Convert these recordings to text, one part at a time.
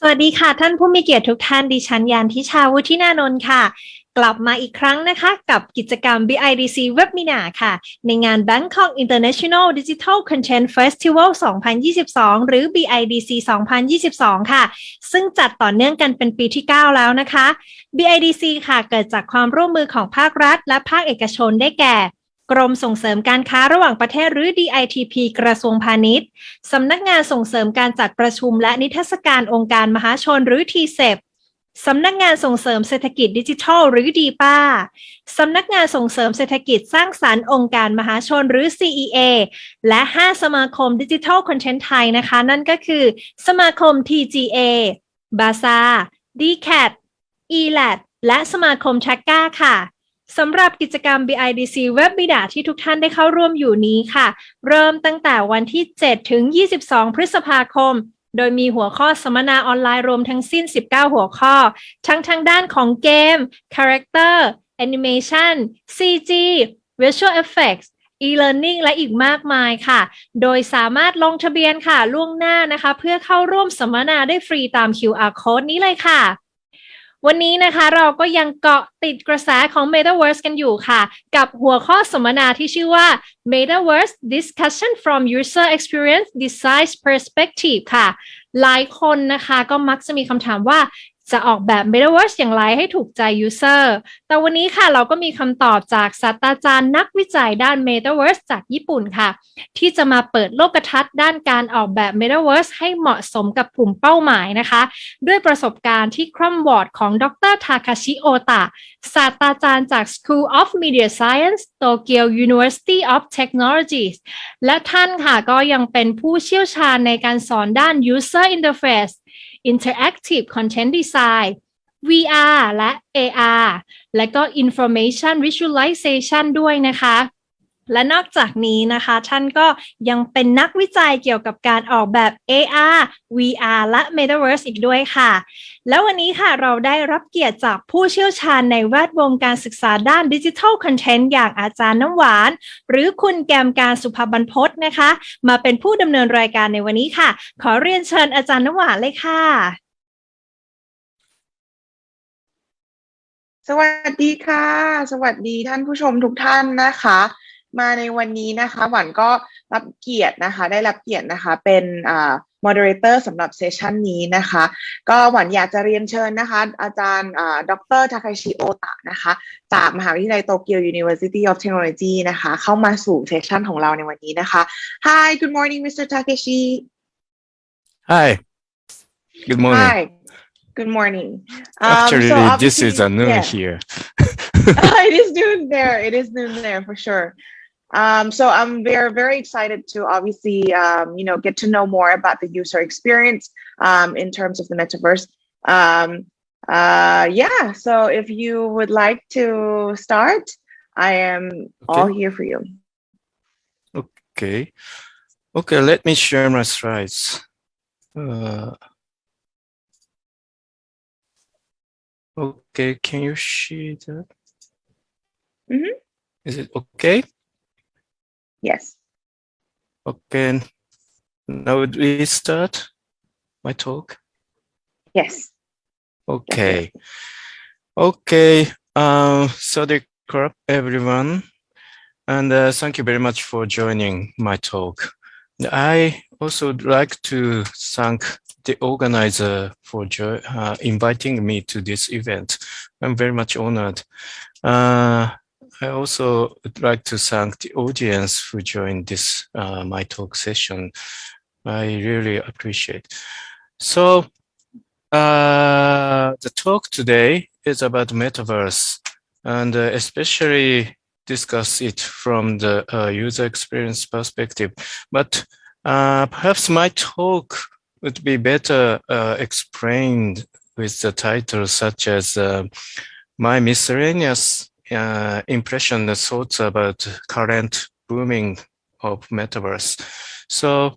สวัสดีค่ะท่านผู้มีเกียรติทุกท่านดิฉันยานทิชาวุฒินานนท์ค่ะกลับมาอีกครั้งนะคะกับกิจกรรม BIDC Webinar ค่ะในงาน Bangkok International Digital Content Festival 2022 หรือ BIDC 2022 ค่ะซึ่งจัดต่อเนื่องกันเป็นปีที่ 9 แล้วนะคะ BIDC ค่ะเกิดจากความร่วมมือของภาครัฐและภาคเอกชนได้แก่กรมส่งเสริมการค้าระหว่างประเทศหรือ DITP กระทรวงพาณิชย์สำนักงานส่งเสริมการจัดประชุมและนิทรรศการองค์การมหาชนหรือ TCEP สำนักงานส่งเสริมเศรษฐกิจดิจิทัลหรือ DPA สำนักงานส่งเสริมเศรษฐกิจสร้างสรรค์องค์การมหาชนหรือ CEA และ 5 สมาคมดิจิทัลคอนเทนต์ไทยนะคะนั่นก็คือสมาคม TGA BASA DCAT ELAT และสมาคม TACA ค่ะสำหรับกิจกรรม BIDC Webinar ที่ทุกท่านได้เข้าร่วมอยู่นี้ค่ะเริ่มตั้งแต่วันที่ 7 ถึง 22 พฤษภาคมโดยมีหัวข้อสัมมนาออนไลน์รวมทั้งสิ้น 19 หัวข้อทั้งทางด้านของเกม Character Animation CG Visual Effects e-learning และอีกมากมายค่ะโดยสามารถลงทะเบียนค่ะล่วงหน้านะคะเพื่อเข้าร่วมสัมมนาได้ฟรีตาม QR Code นี้เลยค่ะ วันนี้นะคะเราก็ยังเกาะติดกระแสของ Metaverse กันอยู่ค่ะกับหัวข้อสัมมนาที่ชื่อว่า Metaverse Discussion from User Experience Design Perspective ค่ะหลายคนนะคะก็มักจะมีคำถามว่าจะออกแบบ Metaverse อย่างไรให้ถูกใจ User แต่วันนี้ค่ะเราก็มีคำตอบจากศาสตราจารย์นักวิจัยด้าน Metaverse จากญี่ปุ่นค่ะที่จะมาเปิดโลกทัศน์ด้านการออกแบบ Metaverse ให้เหมาะสมกับกลุ่มเป้าหมายนะคะด้วยประสบการณ์ที่คร่ำวอดของดรทาคาชิโอตะศาสตราจารย์จาก School of Media Science Tokyo University of Technology และท่านค่ะก็ยังเป็นผู้เชี่ยวชาญในการสอนด้าน User Interface Interactive Content Design VR และ AR และก็ Information Visualization ด้วยนะคะและนอกจากนี้นะคะท่านก็ยังเป็นนักวิจัยเกี่ยวกับการออกแบบ AR VR และ Metaverse อีกด้วยค่ะแล้ววันนี้ค่ะเราได้รับเกียรติจากผู้เชี่ยวชาญในแวดวงการศึกษาด้าน Digital Content อย่างอาจารย์น้ำหวานหรือคุณแกมการสุภบรรพตนะคะมาเป็นผู้ดำเนินรายการในวันนี้ค่ะขอเรียนเชิญอาจารย์น้ำหวานเลยค่ะสวัสดีค่ะสวัสดีท่านผู้ชมทุกท่านนะคะมาในวันนี้นะคะหวันก็รับเกียรตินะคะได้รับเกียรตินะคะเป็นmoderator สำหรับเซสชันนี้นะคะก็หวันอยากจะเรียนเชิญนะคะอาจารย์ดรทาคาชิโอตะนะคะจากมหาวิทยาลัยโตเกียว University of Technology นะคะเข้ามาสู่เซสชันของเราในวันนี้นะคะ Hi good morning Mr. Takashi Hi good morning Hi Good morning. Actually, so this is a noon yeah. here. It is noon there. It is noon there for sure. So I'm very, very excited to obviously, get to know more about the user experience in terms of the metaverse. Yeah. So if you would like to start, I am all here for you. Okay. Okay. Let me share my slides. Okay, can you see that? Mm-hmm. Is it okay? Yes. Okay. Now we start my talk? Yes. Okay. Okay. Sawasdee krap, everyone. And thank you very much for joining my talk. I also would like to thank the organizer for inviting me to this event. I'm very much honored. I also would like to thank the audience who joined this my talk session. I really appreciate. So the talk today is about Metaverse and especially discuss it from the user experience perspective. But perhaps my talk would be better explained with the title such as my miscellaneous impression and thoughts about current booming of Metaverse. So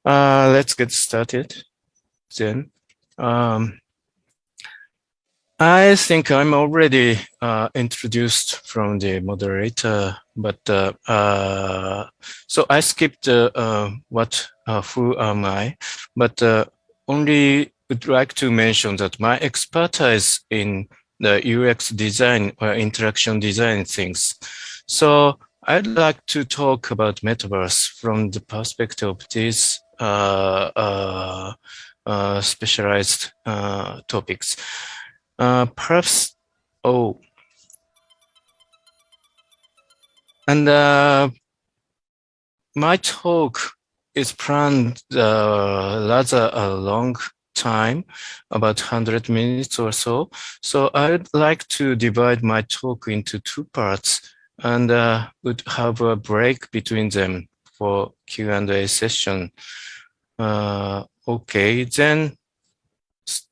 let's get started then. I think I'm already introduced from the moderator, but so I skipped who am I, but only would like to mention that my expertise in the UX design or interaction design things. So I'd like to talk about Metaverse from the perspective of these specialized topics. Perhaps, and my talk is planned rather a long time, about 100 minutes or so. So I'd like to divide my talk into two parts and would have a break between them for Q&A session. Okay, then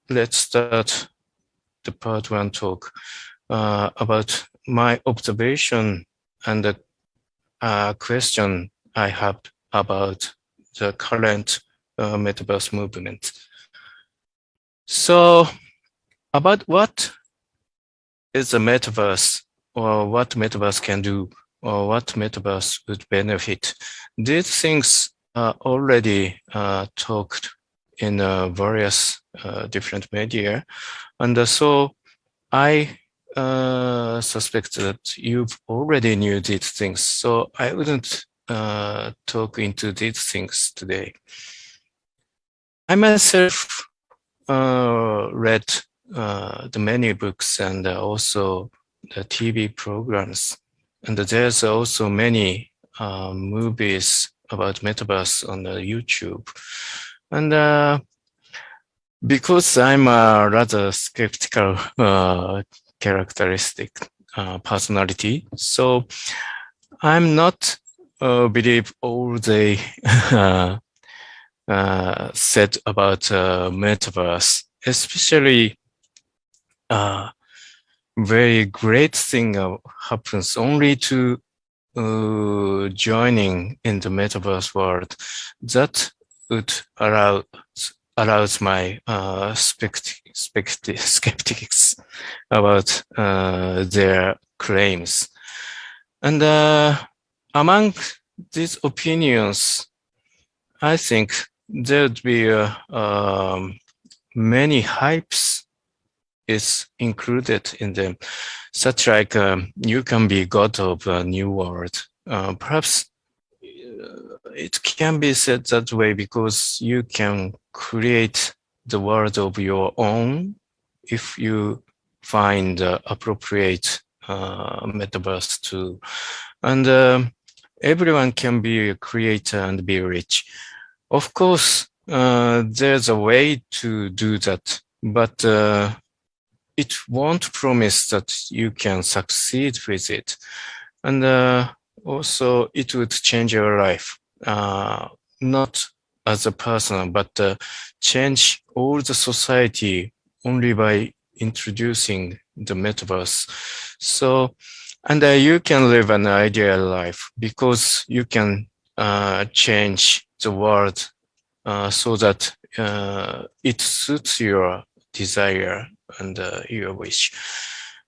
let's start the part one talk about my observation and the question I have about the current Metaverse movement. So about what is a Metaverse or what Metaverse can do or what Metaverse would benefit. These things are already talked in various different media. And so I suspect that you've already knew these things. So I wouldn't talk into these things today. I myself read the many books and also the TV programs. And there's also many movies about metaverse on the YouTube. And because I'm a rather skeptical characteristic personality, so I'm not believe all they said about metaverse, especially very great thing happens only to joining in the metaverse world that would allows my skeptics about their claims. And among these opinions, I think there'd be many hypes is included in them, such like you can be god of a new world. Perhaps it can be said that way because you can create the world of your own if you find appropriate metaverse too. And everyone can be a creator and be rich. Of course, there's a way to do that, but it won't promise that you can succeed with it. And also it would change your life, not as a person, but change all the society only by introducing the metaverse. So, and you can live an ideal life because you can change the world so that it suits your desire and your wish.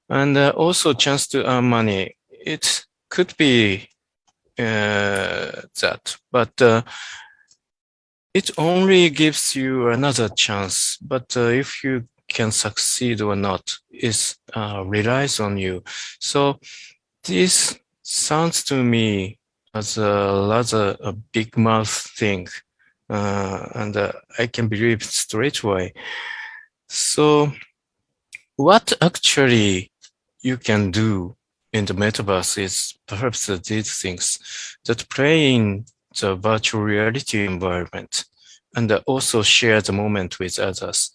And also chance to earn money. It could be that, but it only gives you another chance. But if you can succeed or not is relies on you. So this sounds to me as a rather a big mouth thing, and I can believe straight away. So what actually you can do in the metaverse is perhaps these things that play in the virtual reality environment and also share the moment with others.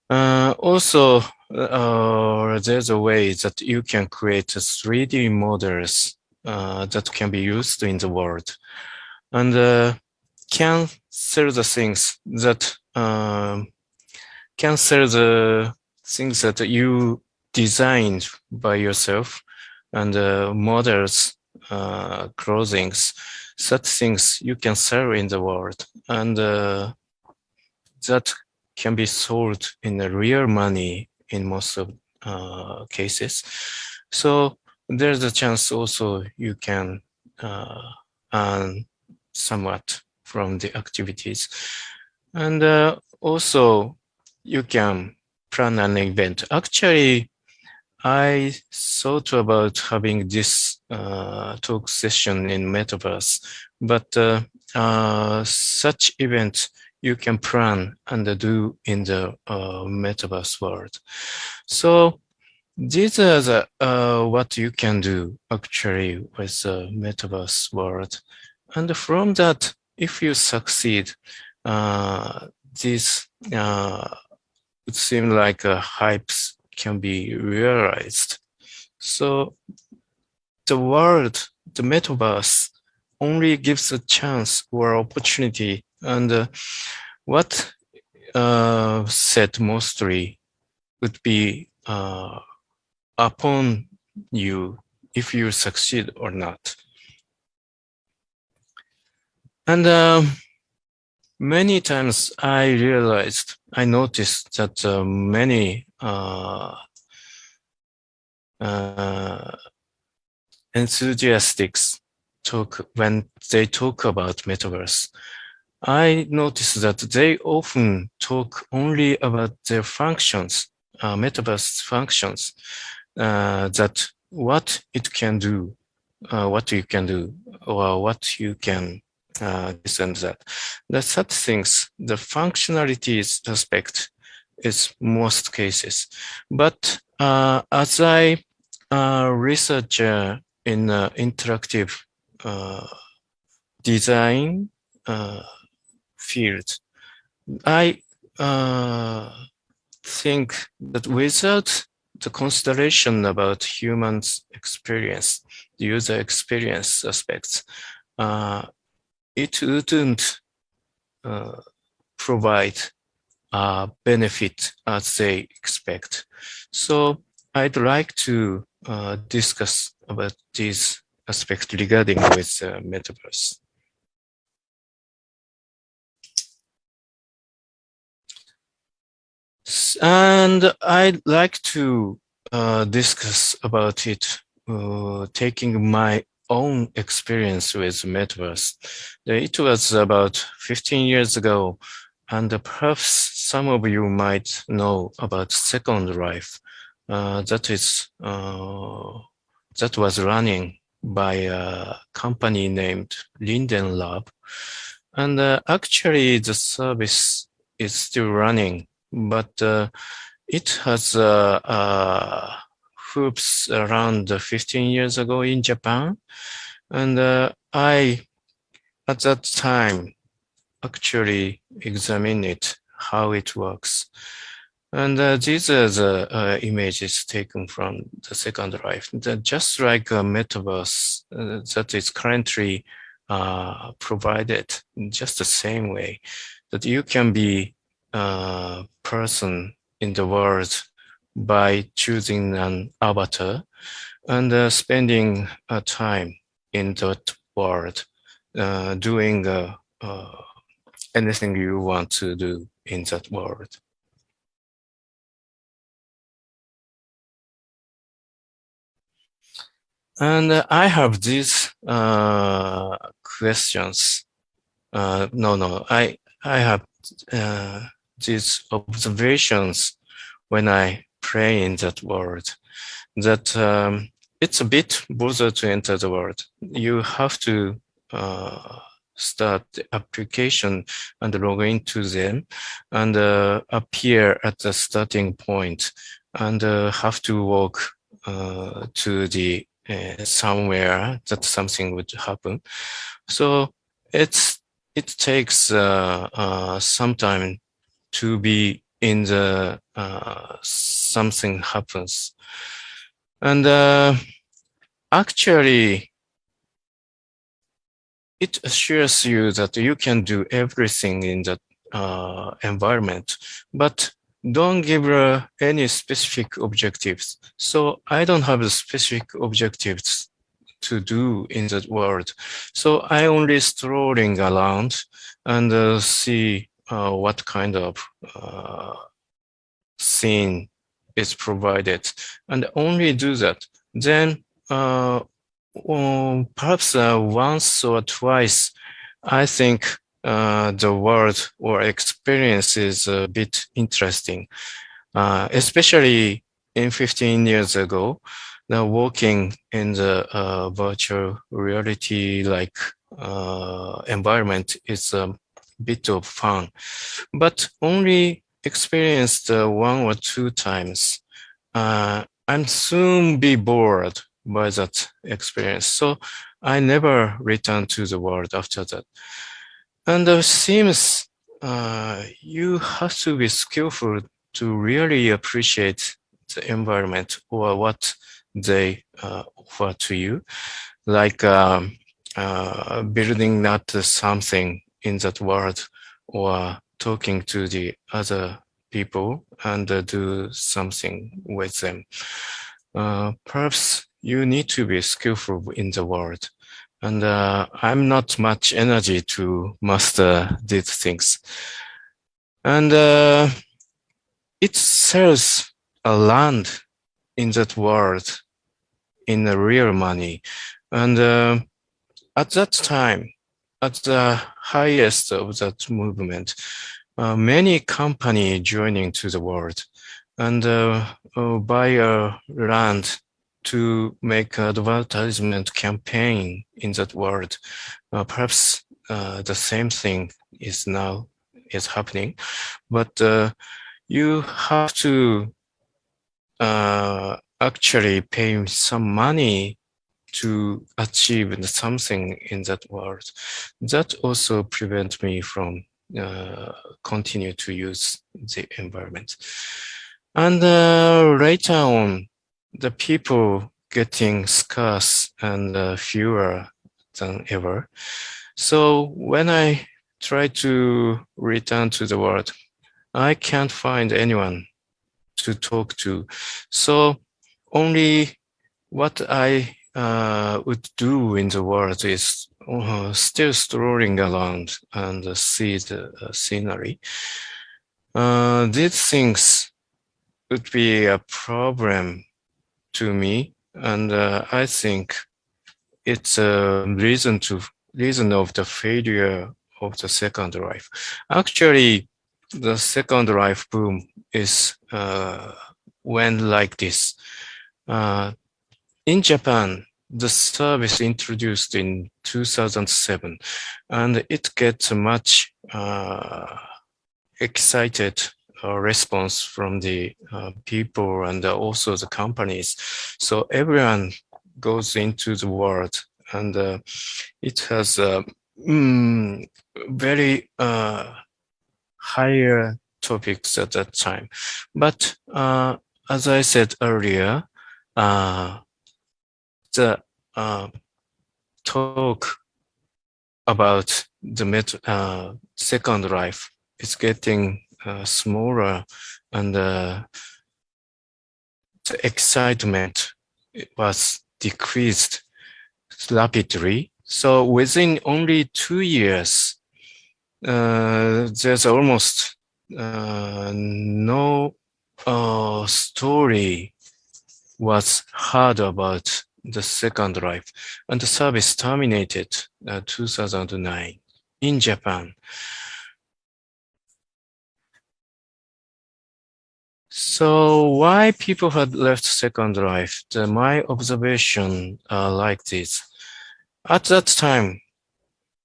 Also, there's a way that you can create 3D models that can be used in the world and can sell the things that you designed by yourself and models, clothings, such things you can sell in the world, and that can be sold in real money in most of cases. So there's a chance also you can earn somewhat from the activities. And also you can plan an event. Actually, I thought about having this talk session in Metaverse, but such event you can plan and do in the Metaverse world. So these are the, what you can do actually with the Metaverse world. And from that, if you succeed, this would seem like hypes can be realized. So the world, the metaverse, only gives a chance or opportunity. And what said mostly would be upon you if you succeed or not. And many times I noticed that many enthusiasts when they talk about metaverse, I noticed that they often talk only about their functions, metaverse functions, that what it can do, what you can do, or what you can this and that. The such things, the functionalities aspect is most cases. But as I research in interactive design field, I think that without the consideration about humans' experience, the user experience aspects, it wouldn't provide a benefit as they expect. So I'd like to discuss about these aspects regarding with metaverse. And I'd like to discuss about it, taking my own experience with metaverse. It was about 15 years ago, and perhaps some of you might know about Second Life. That was running by a company named Linden Lab. And actually the service is still running, but it has hoops around 15 years ago in Japan. And I, at that time, actually examine it, how it works. And these are the images taken from the Second Life. Just like a metaverse that is currently provided, just the same way that you can be a person in the world by choosing an avatar and spending time in that world, doing anything you want to do in that world. And I have these questions. I have these observations when I play in that world, that it's a bit bother to enter the world. You have to start the application and log into them and appear at the starting point and have to walk to the somewhere that something would happen. So it takes some time to be in the something happens. And actually, it assures you that you can do everything in that environment, but don't give any specific objectives. So I don't have the specific objectives to do in that world. So I only strolling around and see what kind of scene is provided, and only do that. Then perhaps once or twice, I think the world or experience is a bit interesting, especially in 15 years ago. Now walking in the virtual reality like environment is a bit of fun, but only experienced one or two times. I'm soon be bored by that experience. So I never returned to the world after that. And it seems you have to be skillful to really appreciate the environment or what they offer to you, like building not something in that world or talking to the other people and do something with them. Perhaps you need to be skillful in the world. And I'm not much energy to master these things. And it sells a land in that world in real money. And at that time, at the highest of that movement, many companies joining to the world and buy land to make advertisement campaign in that world. Perhaps the same thing is happening, but you have to actually pay some money to achieve something in that world. That also prevents me from continue to use the environment. And later on, the people getting scarce and fewer than ever. So when I try to return to the world, I can't find anyone to talk to. So only what I would do in the world is still strolling around and see the scenery. These things would be a problem to me, and I think it's a reason of the failure of the Second Life. Actually, the Second Life boom is went like this. In Japan, the service introduced in 2007, and it gets much excited response from the people and also the companies. So everyone goes into the world, and it has a very higher topics at that time. But as I said earlier, the talk about the Second Life is getting smaller, and the excitement was decreased rapidly. So within only 2 years, there's almost no story was heard about the Second Life, and the service terminated 2009 in Japan. So why people had left Second Life? My observation are like this. At that time,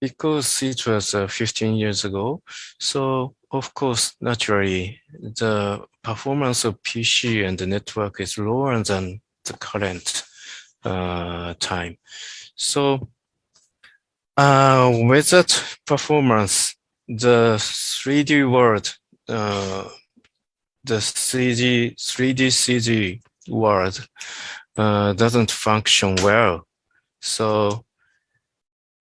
because it was 15 years ago, so of course, naturally, the performance of PC and the network is lower than the current time. So with that performance, the 3D world, the 3D CG world doesn't function well. So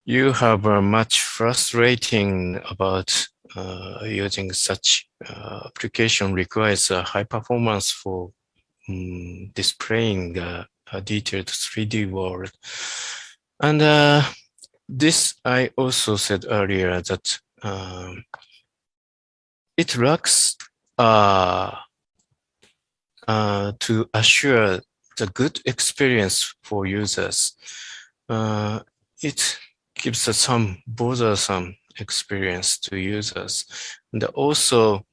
you have a much frustrating about using such application requires a high performance for displaying a detailed 3D world. And this I also said earlier that it lacks to assure the good experience for users. It gives some bothersome experience to users. And also,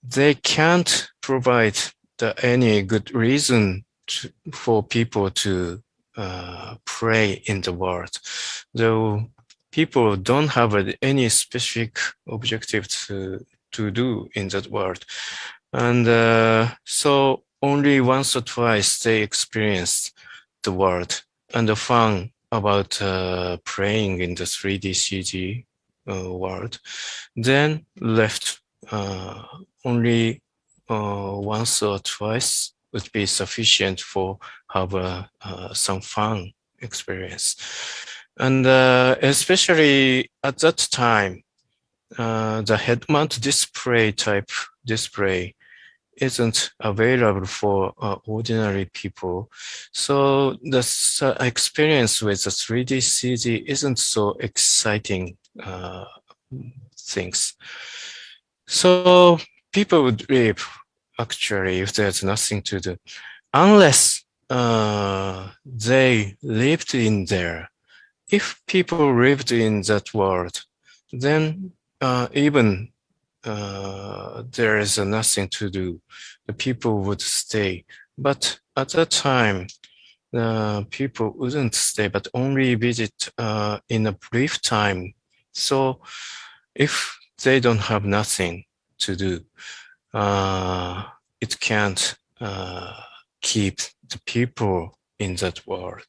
they can't provide any good reason for people to play in the world. Though people don't have any specific objective to do in that world. And so only once or twice they experienced the world and the fun about playing in the 3D CG world, then left only once or twice would be sufficient for have some fun experience. And especially at that time, the head-mount display type display isn't available for ordinary people. So the experience with the 3D CG isn't so exciting things. So people would leave actually if there's nothing to do, unless they lived in there if people lived in that world, then even there is nothing to do, the people would stay. But at that time, people wouldn't stay, but only visit in a brief time. So if they don't have nothing to do, it can't keep the people in that world.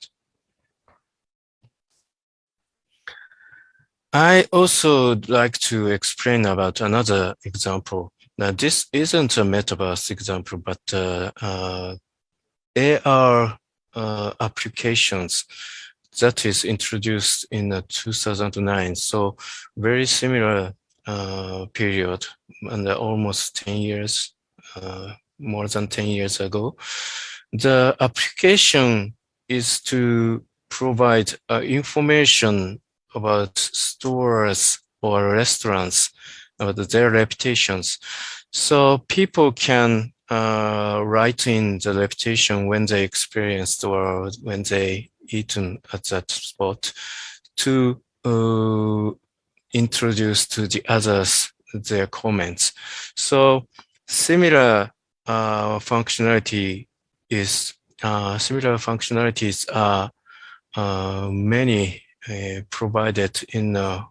I also like to explain about another example. Now, this isn't a metaverse example, but AR applications that is introduced in 2009. So very similar period, and almost 10 years, more than 10 years ago. The application is to provide information about stores or restaurants, about their reputations. So people can write in the reputation when they experienced or when they eaten at that spot to introduce to the others their comments. So similar functionalities are many provided in a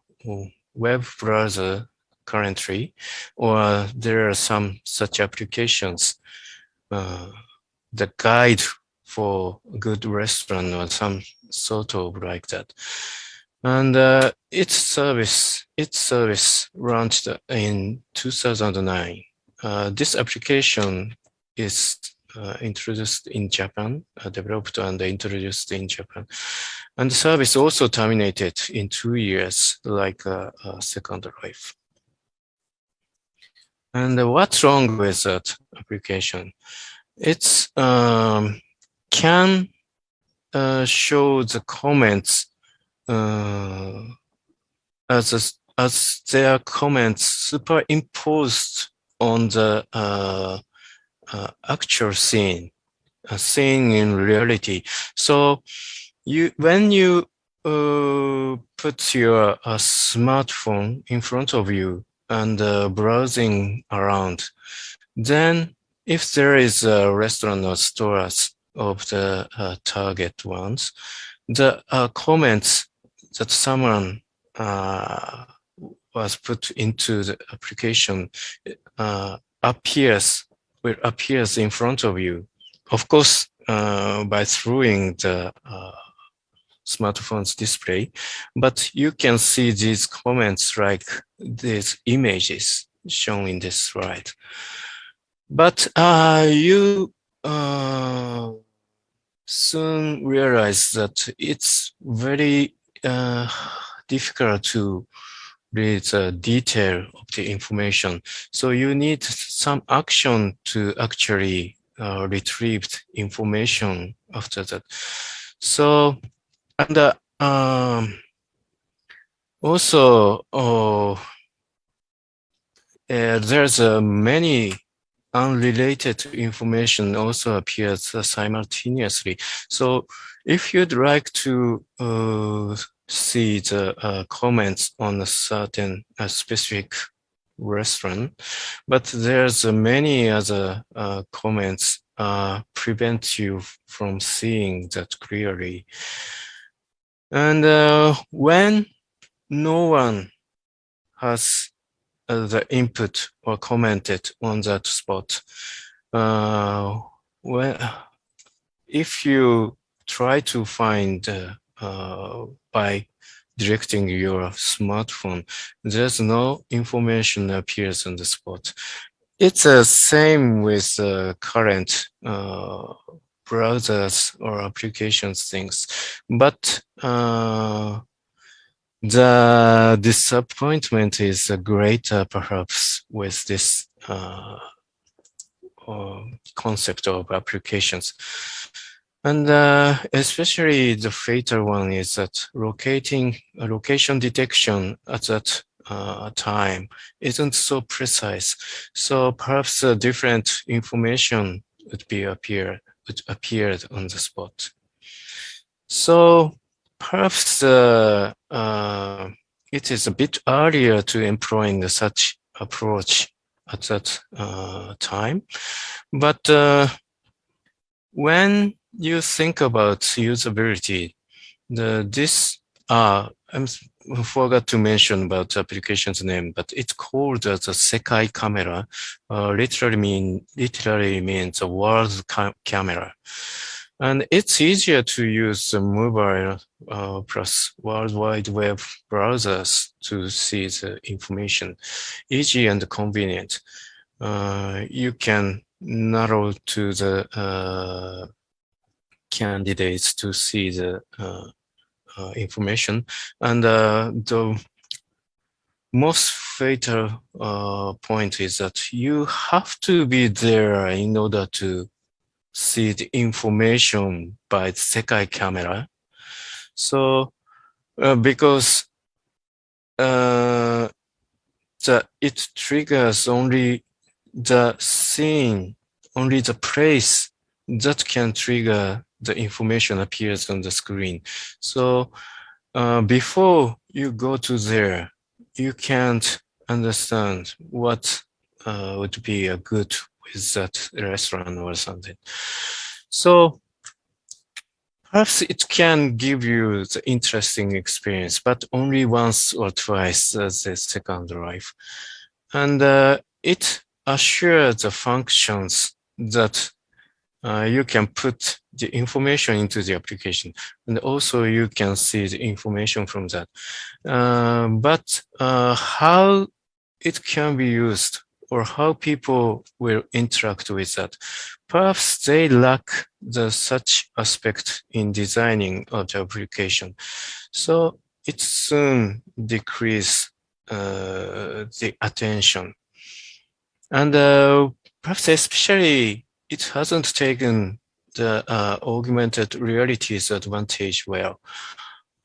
web browser currently, or there are some such applications, the guide for a good restaurant or some sort of like that. And its service launched in 2009. This application is introduced in Japan, developed and introduced in Japan. And the service also terminated in 2 years, like a Second Life. And what's wrong with that application? It's can show the comments as their comments superimposed on the actual scene, a scene in reality. So when you put your smartphone in front of you and browsing around, then if there is a restaurant or stores of the target ones, the comments that someone was put into the application appears in front of you. Of course, by throwing the smartphone's display, but you can see these comments like these images shown in this slide. But you soon realize that it's very difficult to read the detail of the information. So you need some action to actually retrieve information after that. So, and also there's many unrelated information also appears simultaneously. So if you'd like to see the comments on a certain specific restaurant, but there's many other comments prevent you from seeing that clearly. And when no one has the input or commented on that spot, if you try to find by directing your smartphone, there's no information appears on the spot. It's the same with current browsers or applications things, but the disappointment is greater perhaps with this concept of applications. And especially the fatal one is that location detection at that time isn't so precise. So perhaps different information would appeared on the spot. So perhaps it is a bit earlier to employing such approach at that time. But when you think about usability, I forgot to mention about the application's name, but it's called as a Sekai camera. Literally means a world camera. And it's easier to use the mobile plus World Wide Web browsers to see the information. Easy and convenient. You can narrow to the candidates to see the information. And the most fatal point is that you have to be there in order to see the information by the Sekai camera. So because it triggers only the scene, only the place that can trigger the information appears on the screen. So before you go to there, you can't understand what would be a good with that restaurant or something. So perhaps it can give you the interesting experience, but only once or twice as the second life. And it assures the functions that you can put the information into the application, and also you can see the information from that. But how it can be used or how people will interact with that, perhaps they lack such aspect in designing of the application. So it soon decrease the attention. And perhaps especially it hasn't taken the augmented reality's advantage well.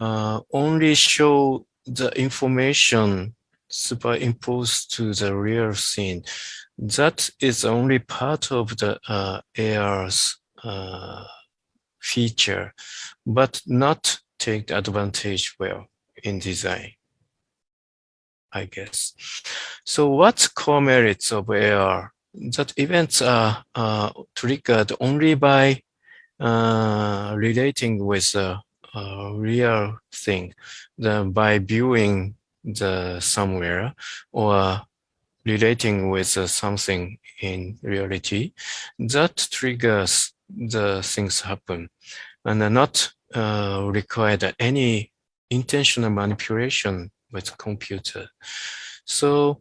Only show the information superimposed to the real scene. That is only part of the AR's feature, but not take the advantage well in design, I guess. So what's core merits of AR? That events are triggered only by relating with a real thing, by viewing the somewhere or relating with something in reality, that triggers the things happen and are not required any intentional manipulation with the computer. So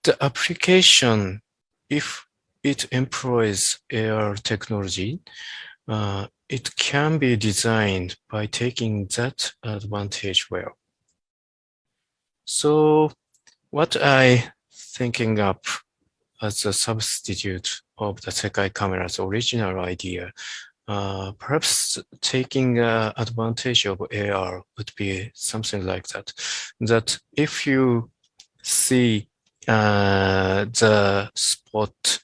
the application, if it employs AR technology, it can be designed by taking that advantage well. So what I thinking up as a substitute of the Sekai camera's original idea, perhaps taking advantage of AR would be something like that. That if you see the spot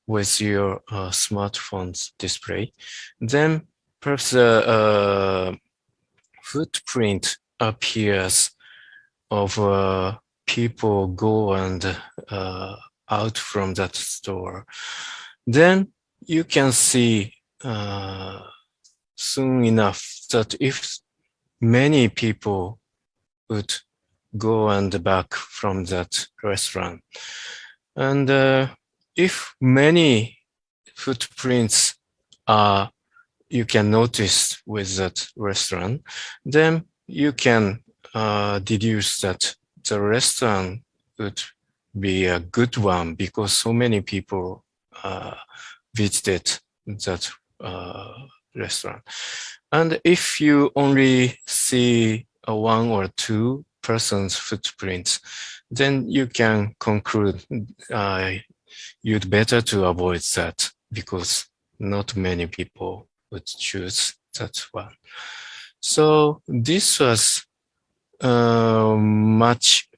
with your smartphone's display, then perhaps the footprint appears of people go and out from that store. Then you can see soon enough that if many people would go and back from that restaurant, and if many footprints you can notice with that restaurant, then you can deduce that the restaurant would be a good one because so many people visited that restaurant. And if you only see one or two persons' footprints, then you can conclude you'd better to avoid that because not many people would choose that one. So this was much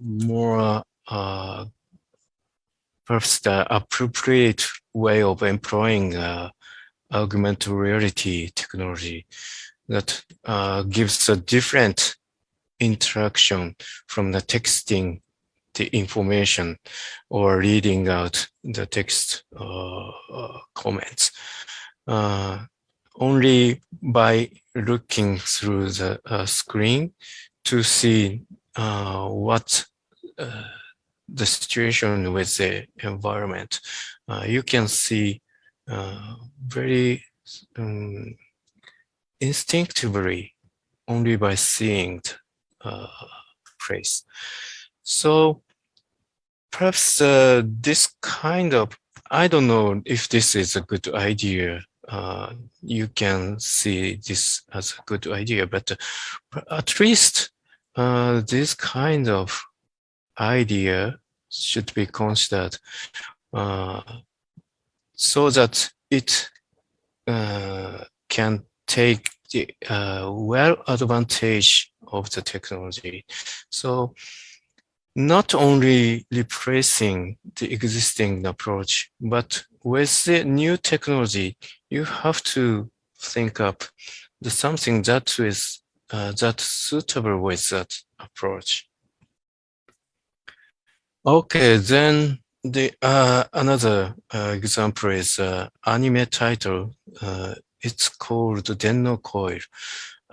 more perhaps the appropriate way of employing augmented reality technology. that gives a different interaction from the texting the information or reading out the text comments. Only by looking through the screen to see what the situation with the environment, you can see very instinctively only by seeing the phrase. So perhaps this kind of, I don't know if this is a good idea. You can see this as a good idea, but at least this kind of idea should be considered so that it can take the well advantage of the technology. So not only replacing the existing approach, but with the new technology, you have to think up the something that is that's suitable with that approach. Okay, then the another example is anime title. It's called Denno Coil.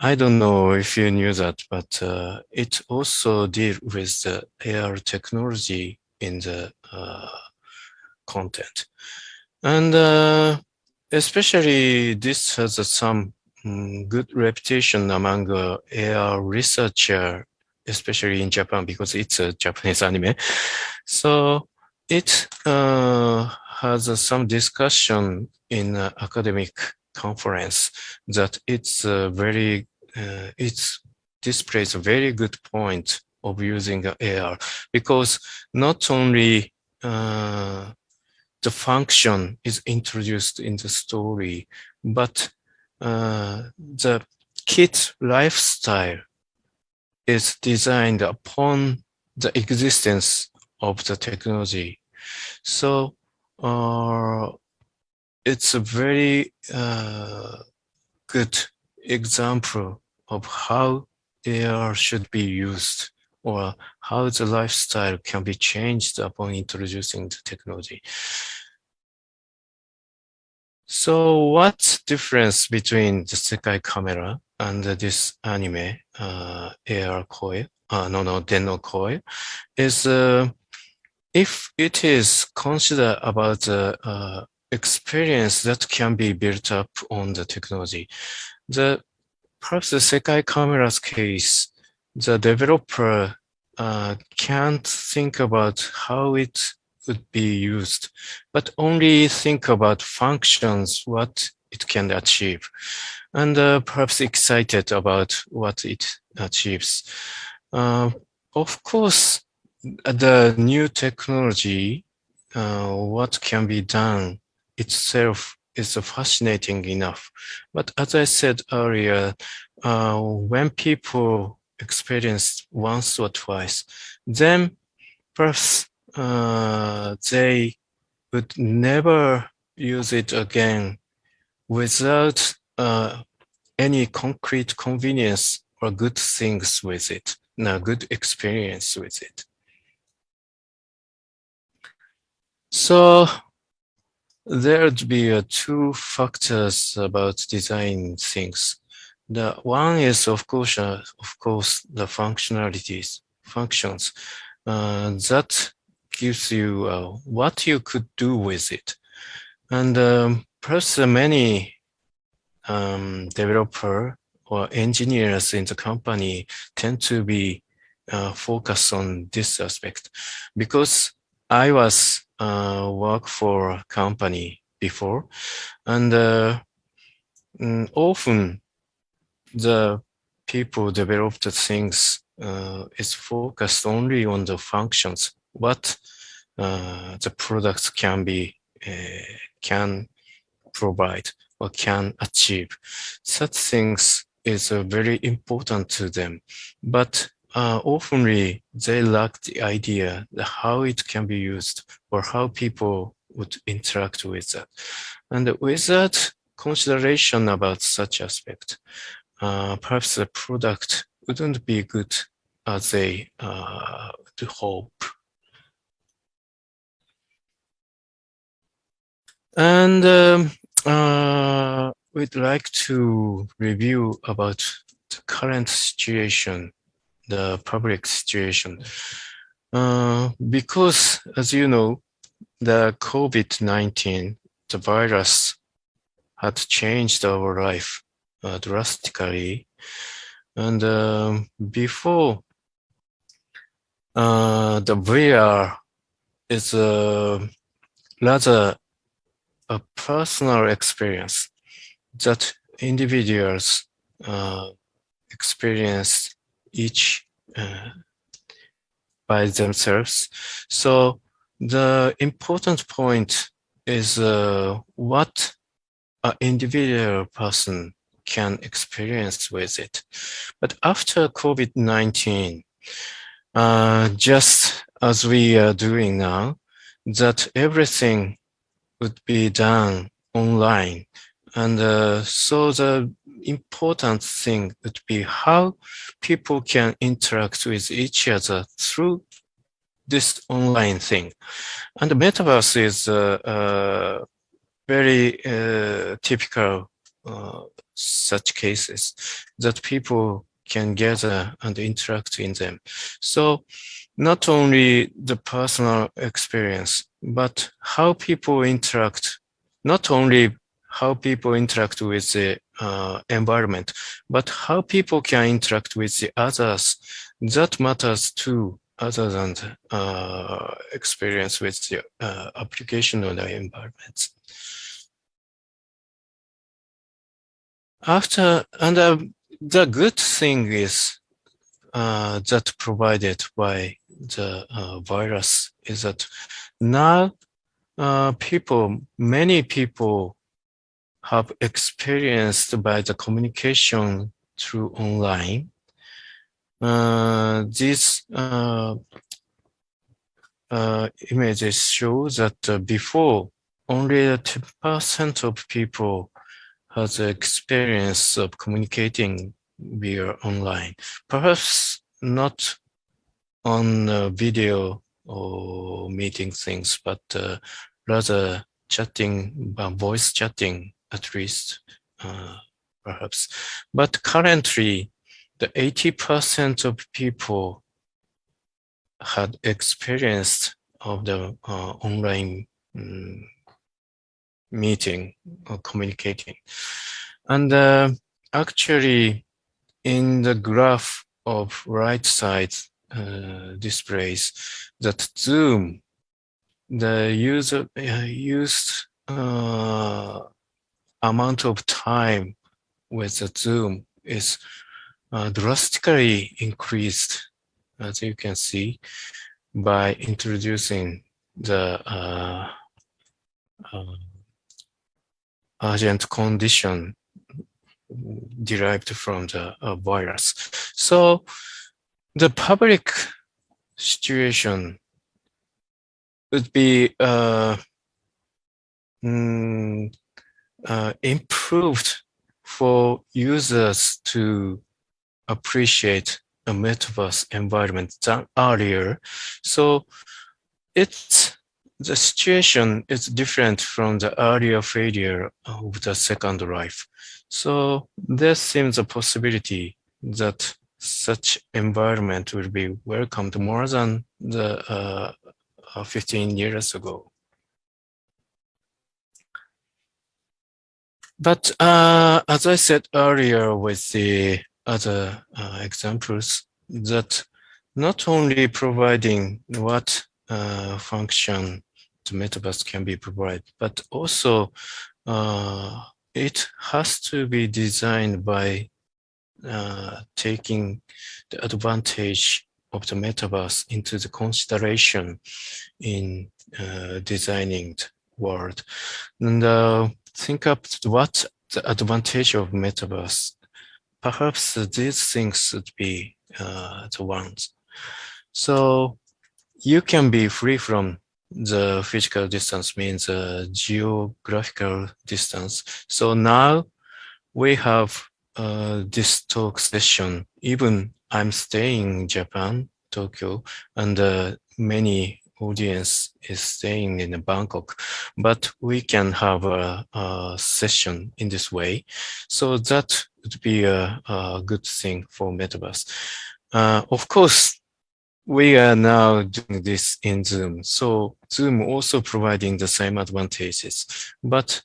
I don't know if you knew that, but it also deals with the AR technology in the content. And especially this has some good reputation among AR researcher, especially in Japan, because it's a Japanese anime. So it has some discussion in academic conference that it's very it displays a very good point of using AR, because not only the function is introduced in the story, but the kid's lifestyle is designed upon the existence of the technology. So it's a very good example of how AR should be used, or how the lifestyle can be changed upon introducing the technology. So what's the difference between the Sekai camera and this anime AR coil, Denno coil, is if it is considered about the experience that can be built up on the technology. Perhaps the Sekai camera's case, the developer can't think about how it would be used, but only think about functions, what it can achieve, and perhaps excited about what it achieves. Of course, the new technology, what can be done itself is fascinating enough. But as I said earlier, when people experience once or twice, then perhaps they would never use it again without any concrete convenience or good things with it, good experience with it. So there'd be two factors about design things. The one is, of course, the functionalities, functions that gives you what you could do with it. And perhaps many developer or engineers in the company tend to be focused on this aspect, because I was work for a company before, and often the people develop the things is focused only on the functions, what the products can provide or can achieve. Such things is very important to them, but oftenly they lack the idea that how it can be used or how people would interact with that. And with that consideration about such aspect, perhaps the product wouldn't be good as they hope. And we'd like to review about the current situation, the public situation. Because, as you know, the COVID-19, the virus, had changed our life drastically. And before, the VR is rather a personal experience that individuals experience each by themselves. So the important point is what an individual person can experience with it. But after COVID-19, just as we are doing now, that everything would be done online. And so the important thing would be how people can interact with each other through this online thing. And the Metaverse is very typical such cases that people can gather and interact in them. So not only the personal experience, but how people interact, not only how people interact with the environment, but how people can interact with the others. That matters too, other than experience with the application of the environments. The good thing is that provided by the virus is that now many people have experienced by the communication through online. These images show that before only 10% of people has the experience of communicating via online. Perhaps not on video or meeting things, but rather chatting, voice chatting at least, perhaps. But currently, the 80% of people had experienced of the online meeting or communicating. And actually, in the graph of right side displays that Zoom, the user used amount of time with the Zoom is drastically increased, as you can see, by introducing the urgent condition derived from the virus. So the public situation would be improved for users to appreciate a metaverse environment than earlier. So the situation is different from the earlier failure of the Second Life. So there seems a possibility that such environment will be welcomed more than the 15 years ago. But as I said earlier with the other examples, that not only providing what function the metaverse can be provided, but also it has to be designed by taking the advantage of the metaverse into the consideration in designing the world. And think up what the advantage of metaverse. Perhaps these things should be the ones. So you can be free from the physical distance, means geographical distance. So now we have this talk session. Even I'm staying in Japan, Tokyo, and many audience is staying in Bangkok, but we can have a session in this way. So that would be a good thing for Metaverse. Of course, we are now doing this in Zoom. So Zoom also providing the same advantages, but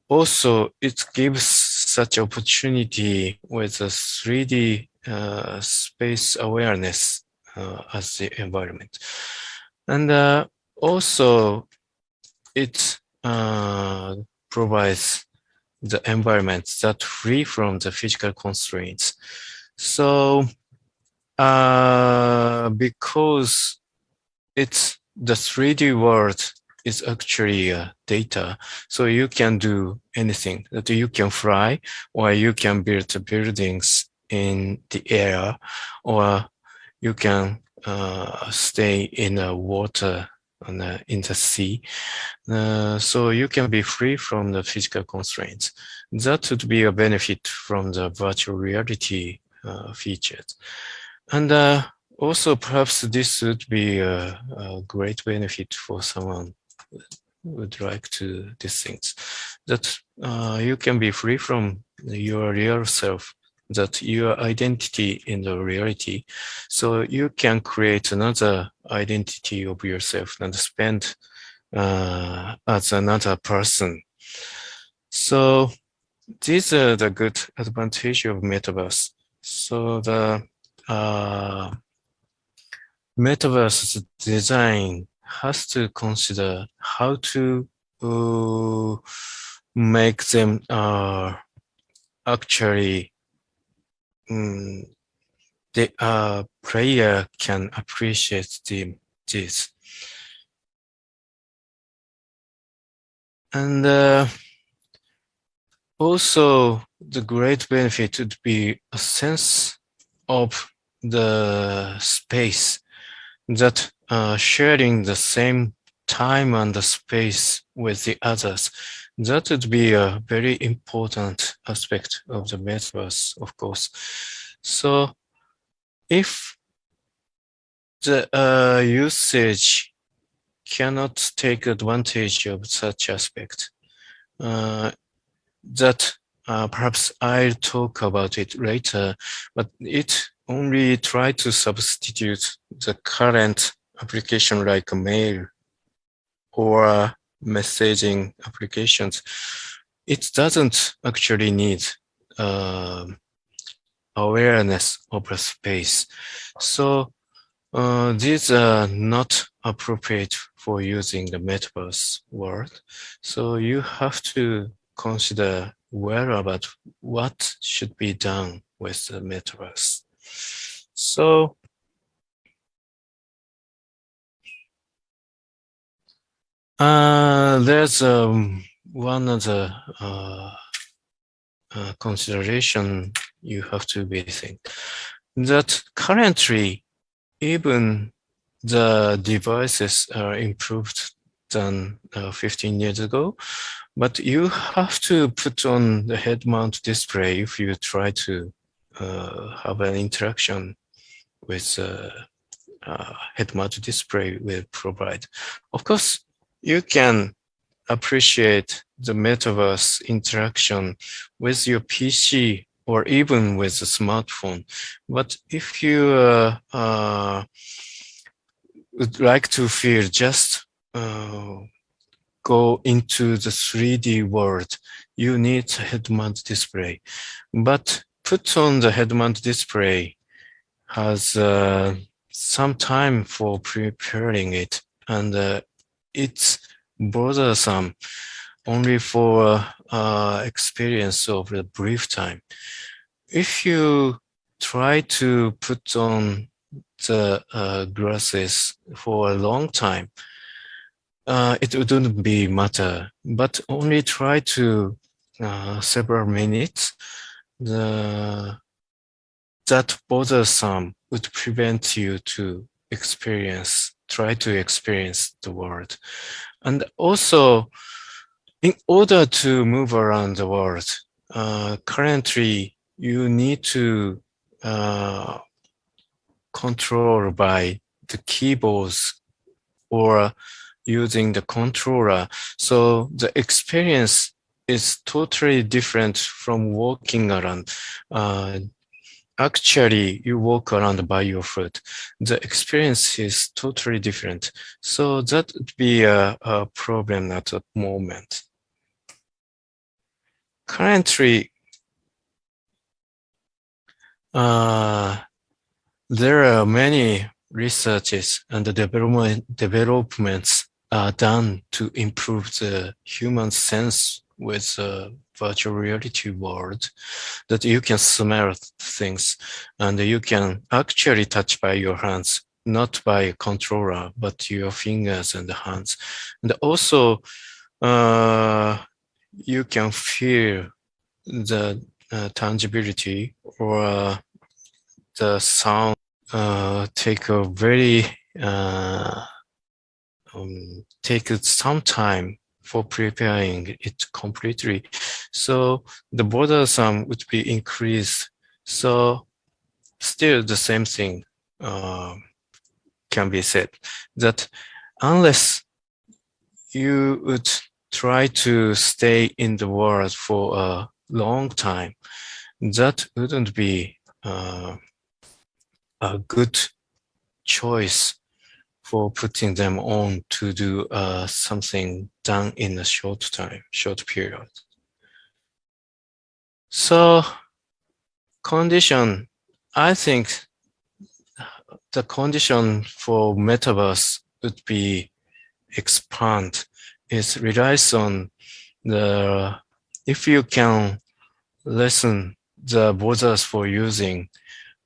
also it gives such opportunity with a 3D space awareness as the environment. And also it provides the environment that free from the physical constraints. So because it's the 3D world is actually data, so you can do anything. That you can fly, or you can build buildings in the air, or you can stay in the water and in the sea. So you can be free from the physical constraints. That would be a benefit from the virtual reality features. And also perhaps this would be a great benefit for someone who would like to these things, that you can be free from your real self, that your identity in the reality. So you can create another identity of yourself and spend as another person. So these are the good advantage of Metaverse. So the Metaverse design has to consider how to make them actually the player can appreciate this. And also the great benefit would be a sense of the space, that sharing the same time and the space with the others. That would be a very important aspect of the Metaverse, of course. So if the usage cannot take advantage of such aspect, that perhaps I'll talk about it later, but it only try to substitute the current application like mail or messaging applications. It doesn't actually need awareness of a space. So these are not appropriate for using the Metaverse world. So you have to consider well about what should be done with the Metaverse. So there's one other consideration you have to be thinking, that currently even the devices are improved than 15 years ago, but you have to put on the head mount display if you try to have an interaction with head mount display will provide. Of course, you can appreciate the Metaverse interaction with your PC or even with a smartphone. But if you would like to feel just go into the 3D world, you need a head-mount display. But put on the head-mount display has some time for preparing it, and it's bothersome only for experience of a brief time. If you try to put on the glasses for a long time, it wouldn't be matter, but only try to several minutes. That bothersome would prevent you to try to experience the world. And also, in order to move around the world, currently you need to control by the keyboards or using the controller. So the experience is totally different from walking around. Actually, you walk around by your foot. The experience is totally different. So that would be a problem at the moment. Currently, there are many researches and developments are done to improve the human sense with virtual reality world, that you can smell things and you can actually touch by your hands, not by a controller, but your fingers and hands. And also, you can feel the tangibility or the sound. Take a very take some time for preparing it completely. So the border sum would be increased. So still the same thing can be said, that unless you would try to stay in the world for a long time, that wouldn't be a good choice for putting them on to do something done in a short period. So condition, I think the condition for metaverse would be expand. It relies on the, if you can lessen the borders for using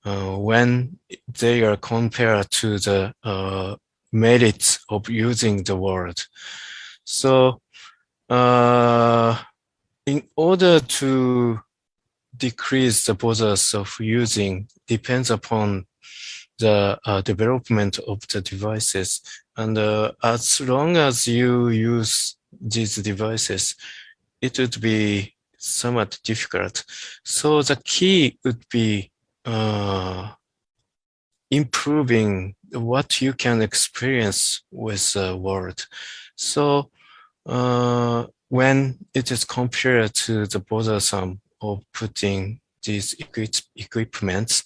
when they are compared to the merits of using the word. So in order to decrease the borders of using depends upon the development of the devices. And as long as you use these devices, it would be somewhat difficult. So the key would be improving what you can experience with the world. So when it is compared to the bothersome of putting these equipments,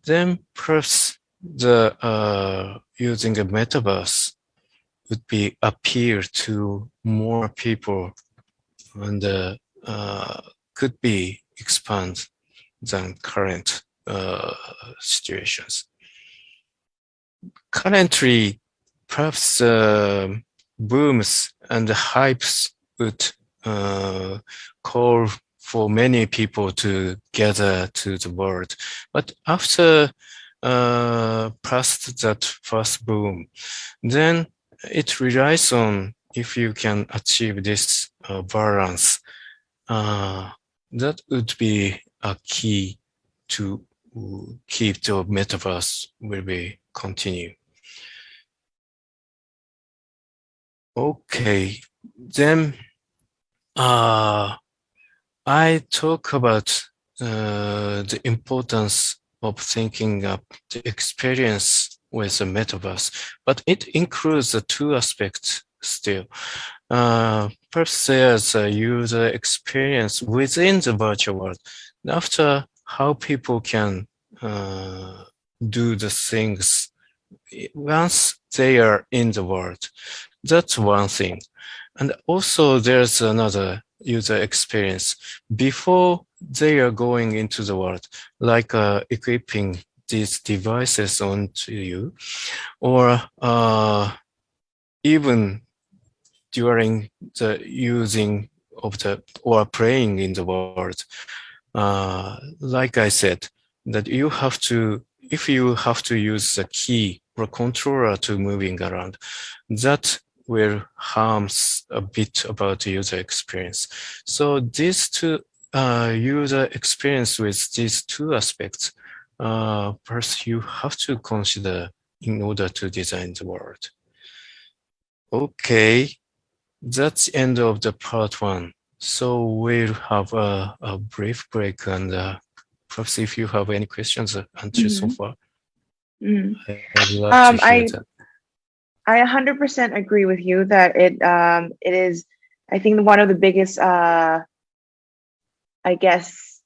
then perhaps the using a metaverse would be appeal to more people and could be expand than current situations. Currently, perhaps booms and hypes would call for many people to gather to the world. But after past that first boom, then it relies on if you can achieve this balance. That would be a key to keep the metaverse will be continue. Okay, then I talk about the importance of thinking up the experience with the metaverse, but it includes the two aspects still. Perhaps there's a user experience within the virtual world. After how people can do the things once they are in the world. That's one thing. And also there's another user experience before they are going into the world, like equipping these devices onto you, or even during the using of the or playing in the world. Like I said, that you have to, if you have to use the key or controller to moving around, that will harms a bit about the user experience. So these two user experience with these two aspects, first you have to consider in order to design the world. Okay, that's the end of the part one. So we'll have a brief break, and perhaps if you have any questions, answers so far, I'd love to hear that. I 100% agree with you that it is, I think, one of the biggest, I guess,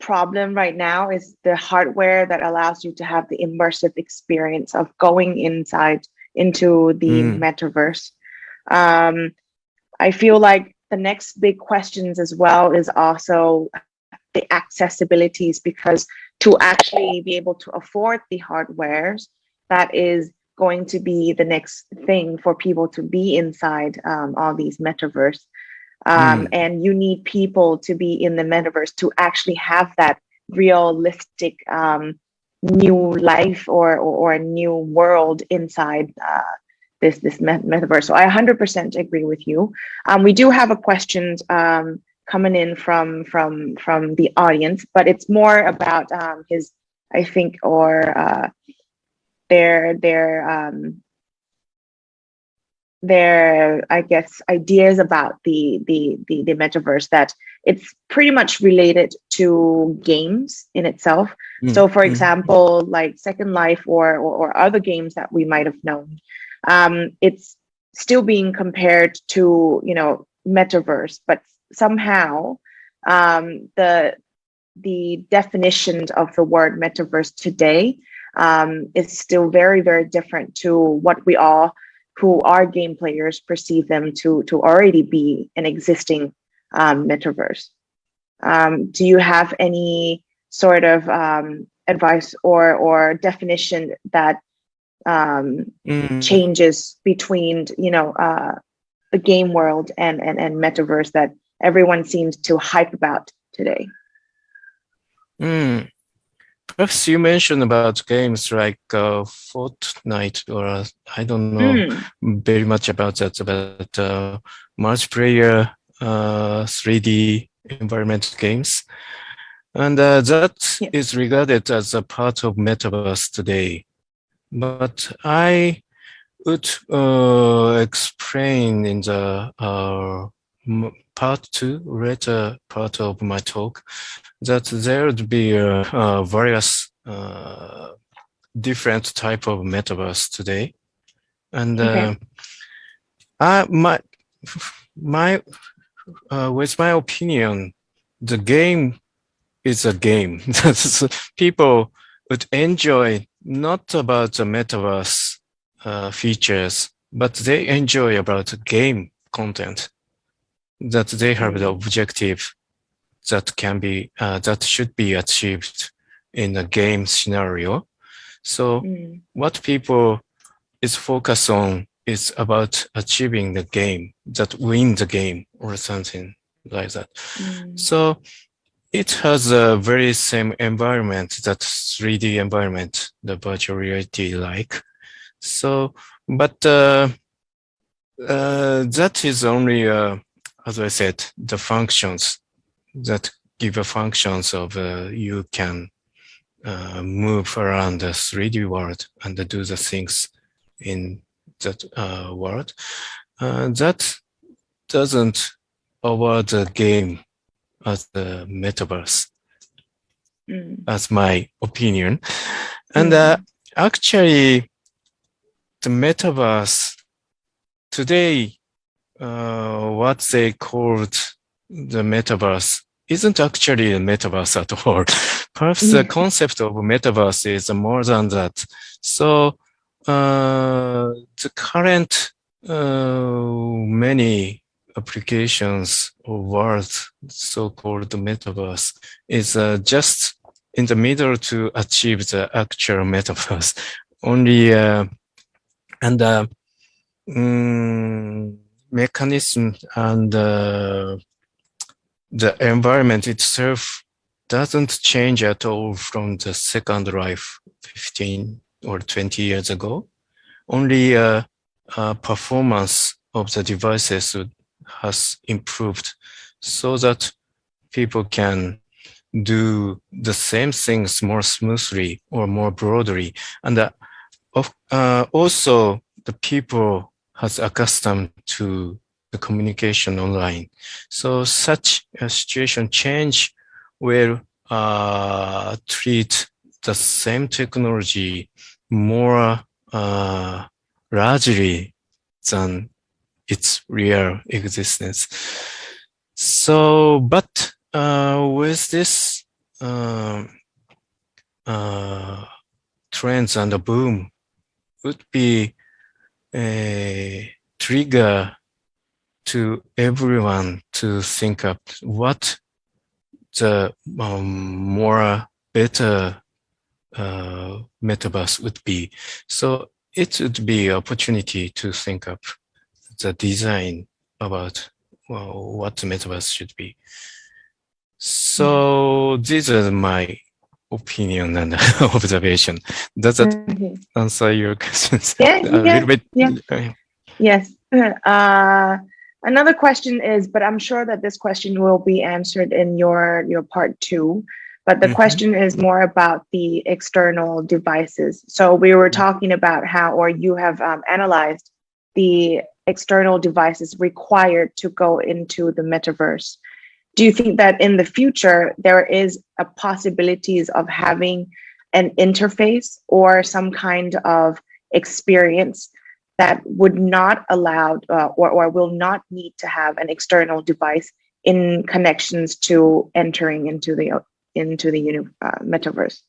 problem right now is the hardware that allows you to have the immersive experience of going into the metaverse. I feel like the next big questions as well is also the accessibilities, because to actually be able to afford the hardwares, that is going to be the next thing for people to be inside all these metaverse. And you need people to be in the metaverse to actually have that realistic new life or a new world inside this metaverse. So I 100% agree with you. We do have a question coming in from the audience, but it's more about his, I think, or their I guess ideas about the metaverse, that it's pretty much related to games in itself. So for example, like Second Life or other games that we might have known, it's still being compared to, you know, metaverse, but somehow the definition of the word metaverse today is still very, very different to what we all who are game players perceive them to already be an existing metaverse. Do you have any sort of advice or definition that changes between, you know, the game world and metaverse that everyone seems to hype about today? Perhaps you mentioned about games like Fortnite, or I don't know very much about that, about multiplayer 3D environment games. And that is regarded as a part of metaverse today. But I would explain in the part 2, later part of my talk, that there would be various different type of metaverse today. And with my opinion, the game is a game. People would enjoy not about the metaverse features, but they enjoy about game content, that they have the objective that can be that should be achieved in a game scenario. So what people is focused on is about achieving the game, that win the game or something like that. So it has a very same environment, that 3D environment, the virtual reality like. So, but that is only, as I said, the functions that give a functions of you can move around the 3D world and do the things in that world. That doesn't award the game as the metaverse, as my opinion. And actually, the metaverse today, what they called the metaverse isn't actually a metaverse at all. Perhaps the concept of metaverse is more than that. So the current many applications or words, so-called metaverse, is just in the middle to achieve the actual metaverse. Only and mechanism and the environment itself doesn't change at all from the Second Life 15 or 20 years ago. Only performance of the devices has improved so that people can do the same things more smoothly or more broadly. And also the people has accustomed to the communication online. So such a situation change will treat the same technology more largely than its real existence. So, but with this trends and the boom would be a trigger to everyone to think of what the more better metaverse would be. So it would be an opportunity to think of the design about what the metaverse should be. So these are my opinion and observation. Does that answer your questions? Yeah, A little bit. yeah. Yes. Another question is, but I'm sure that this question will be answered in your part 2. But the question is more about the external devices. So we were talking about how, or you have analyzed the external devices required to go into the metaverse. Do you think that in the future, there is a possibilities of having an interface or some kind of experience that would not allow or will not need to have an external device in connections to entering into the metaverse?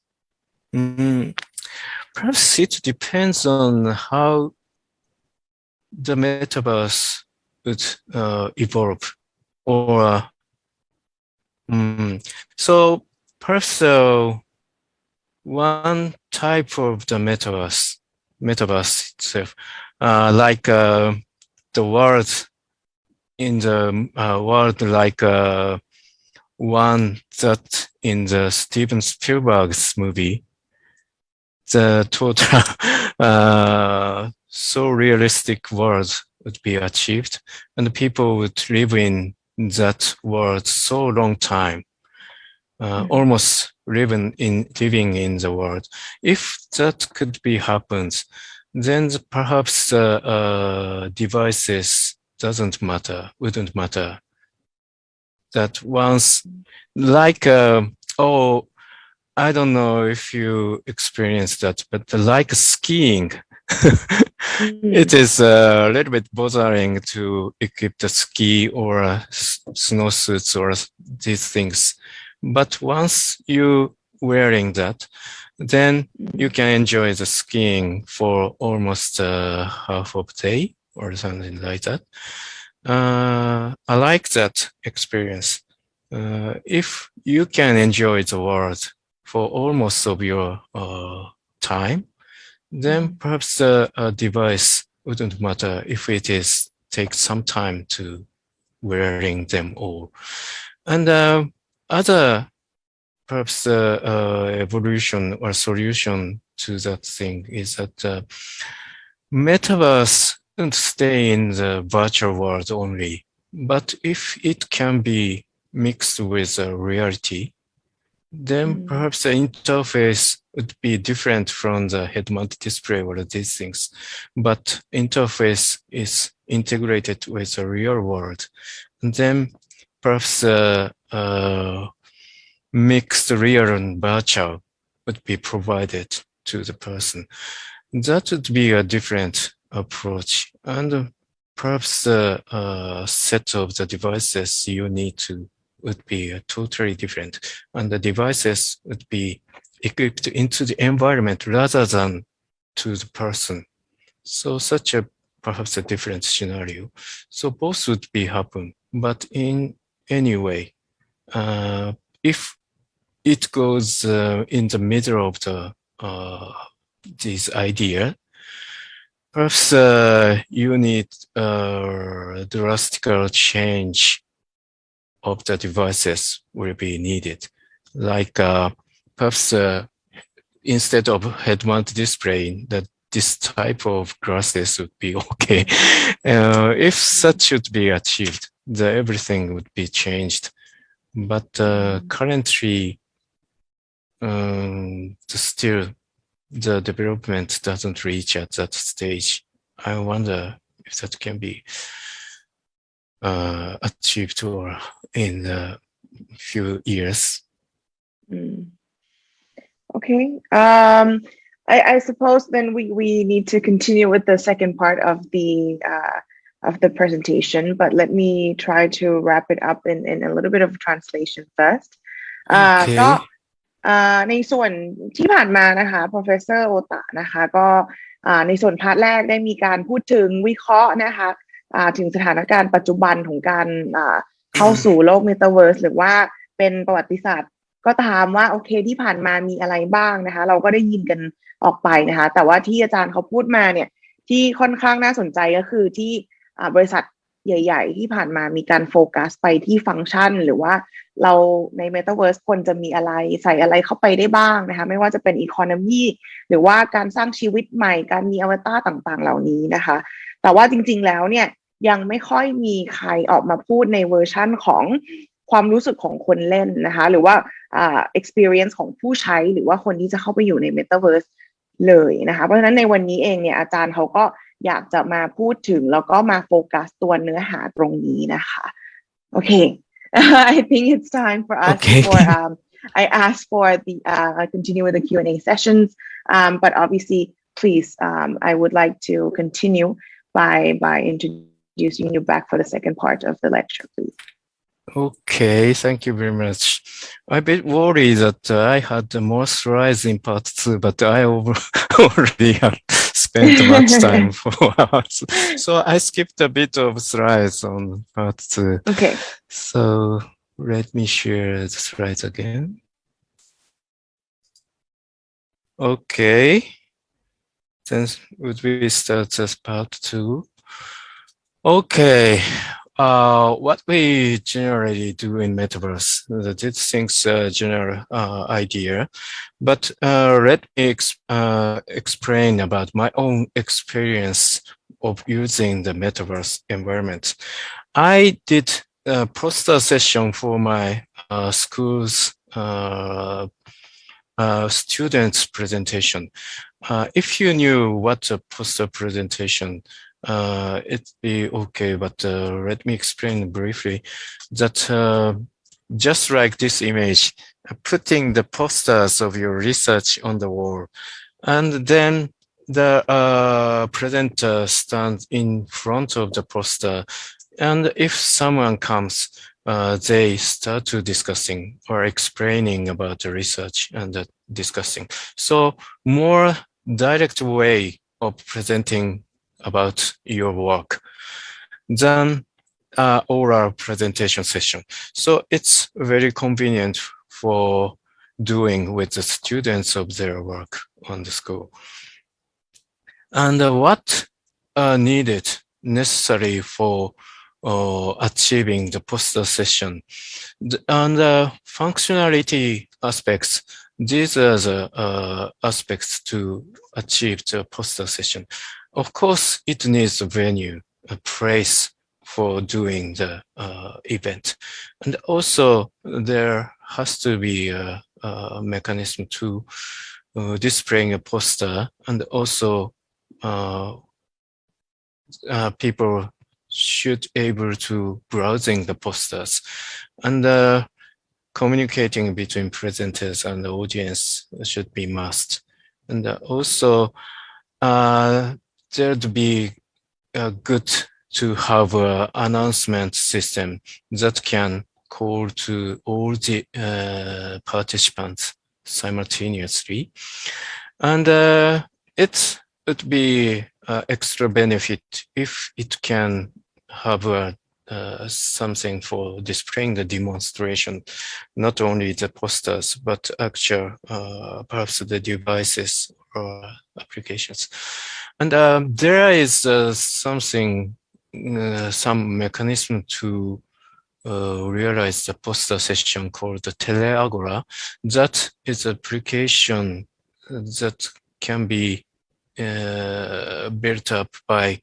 Perhaps it depends on how the metaverse would evolve, or so perhaps one type of the metaverse itself, like the world in the world, like one that in the Steven Spielberg's movie, the total so realistic world would be achieved, and people would live in that world so long time, almost living in the world. If that could be happened, then perhaps the devices wouldn't matter. That once, like, I don't know if you experienced that, but like skiing, it is a little bit bothering to equip the ski or snowsuits or these things. But once you wearing that, then you can enjoy the skiing for almost half of the day or something like that. I like that experience. If you can enjoy the world for almost of your time, then perhaps the device wouldn't matter if it takes some time to wearing them all. And other perhaps evolution or solution to that thing is that metaverse won't stay in the virtual world only, but if it can be mixed with reality, then perhaps the interface would be different from the head-mounted display or these things. But interface is integrated with the real world. And then perhaps mixed real and virtual would be provided to the person. That would be a different approach. And perhaps the set of the devices you need to would be totally different, and the devices would be equipped into the environment rather than to the person. So such a perhaps a different scenario. So both would be happen, but in any way, if it goes in the middle of the this idea, perhaps you need drastic change of the devices will be needed. Like perhaps instead of head-mounted display, that this type of glasses would be okay. If such should be achieved, everything would be changed. But currently, still the development doesn't reach at that stage. I wonder if that can be achieved or in a few years. Okay. I suppose then we need to continue with the second part of the presentation, but let me try to wrap it up in a little bit of translation first. ก็ ในส่วนที่ผ่านมานะคะ Professor โอตะนะคะก็ในส่วนพาร์ทแรกได้มีการพูดถึงวิเคราะห์นะคะถึงสถานการณ์ปัจจุบันของการเข้าสู่โลก Metaverse หรือว่าเป็นประวัติศาสตร์ก็ตามว่าโอเคที่ผ่านมามีอะไรบ้างนะคะเราก็ได้ยินกันออกไปนะคะแต่ว่าที่อาจารย์เขาพูดมาเนี่ยที่ค่อนข้างน่าสนใจก็คือที่บริษัทใหญ่ๆที่ผ่านมามีการโฟกัสไปที่ฟังก์ชันหรือว่าเราใน Metaverse ควรจะมีอะไรใส่อะไรเข้าไปได้บ้างนะคะไม่ว่าจะเป็น Economy หรือว่าการสร้างชีวิตใหม่การมีอวตารต่างๆเหล่านี้นะคะแต่ว่าจริงๆแล้วเนี่ยยังไม่ค่อยมีใครออกมาพูดในเวอร์ชั่นของความรู้สึกของคนเล่นนะคะหรือว่าexperience ของผู้ใช้หรือว่าคนที่จะเข้าไปอยู่ใน Metaverse เลยนะคะเพราะฉะนั้นในวันนี้เองเนี่ยอาจารย์เขาก็อยากจะมาพูดถึงแล้วก็มาโฟกัสตัวเนื้อหาตรงนี้นะคะโอเค I think it's time for us for I asked for the continue with the Q&A sessions but obviously please I would like to continue by introducing you back for the second part of the lecture, please. Okay, thank you very much. I'm a bit worried that I had more slides in part 2, but I already have spent much time for hours. So I skipped a bit of slides on part 2. Okay. So let me share the slides again. Okay. Then would we start as part 2? Okay. What we generally do in Metaverse, this thing's a general idea, but let me explain about my own experience of using the Metaverse environment. I did a poster session for my school's students presentation. If you knew what a poster presentation it'd be okay, but let me explain briefly that just like this image, putting the posters of your research on the wall, and then the presenter stands in front of the poster, and if someone comes, they start to discussing or explaining about the research and discussing. So more direct way of presenting about your work than oral presentation session. So it's very convenient for doing with the students of their work on the school. And what needed necessary for achieving the poster session and the functionality aspects. These are the aspects to achieve the poster session. Of course, it needs a venue, a place for doing the event. And also there has to be a mechanism to displaying a poster, and also people should able to browsing the posters, and communicating between presenters and the audience should be must. And also there'd be good to have an announcement system that can call to all the participants simultaneously. And it would be extra benefit if it can have something for displaying the demonstration, not only the posters, but actual perhaps the devices or applications. And there is something, some mechanism to realize the poster session called the Teleagora. That is an application that can be built up by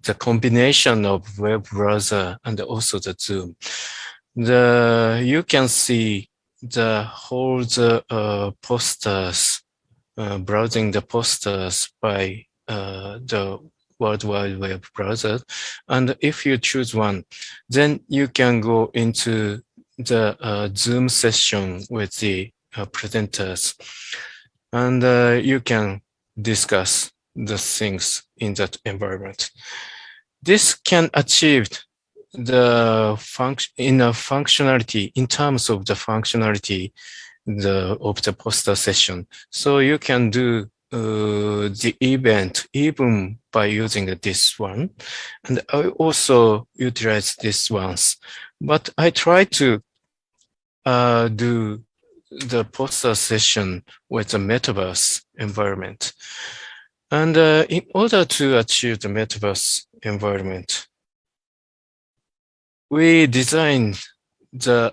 the combination of web browser and also the Zoom. You can see the whole posters, browsing the posters by the World Wide Web browser. And if you choose one, then you can go into the Zoom session with the presenters, and you can discuss the things in that environment. This can achieve the functionality in terms of the functionality of the poster session. So you can do the event even by using this one, and I also utilize this ones. But I try to do the poster session with the Metaverse environment. And in order to achieve the Metaverse environment, we designed the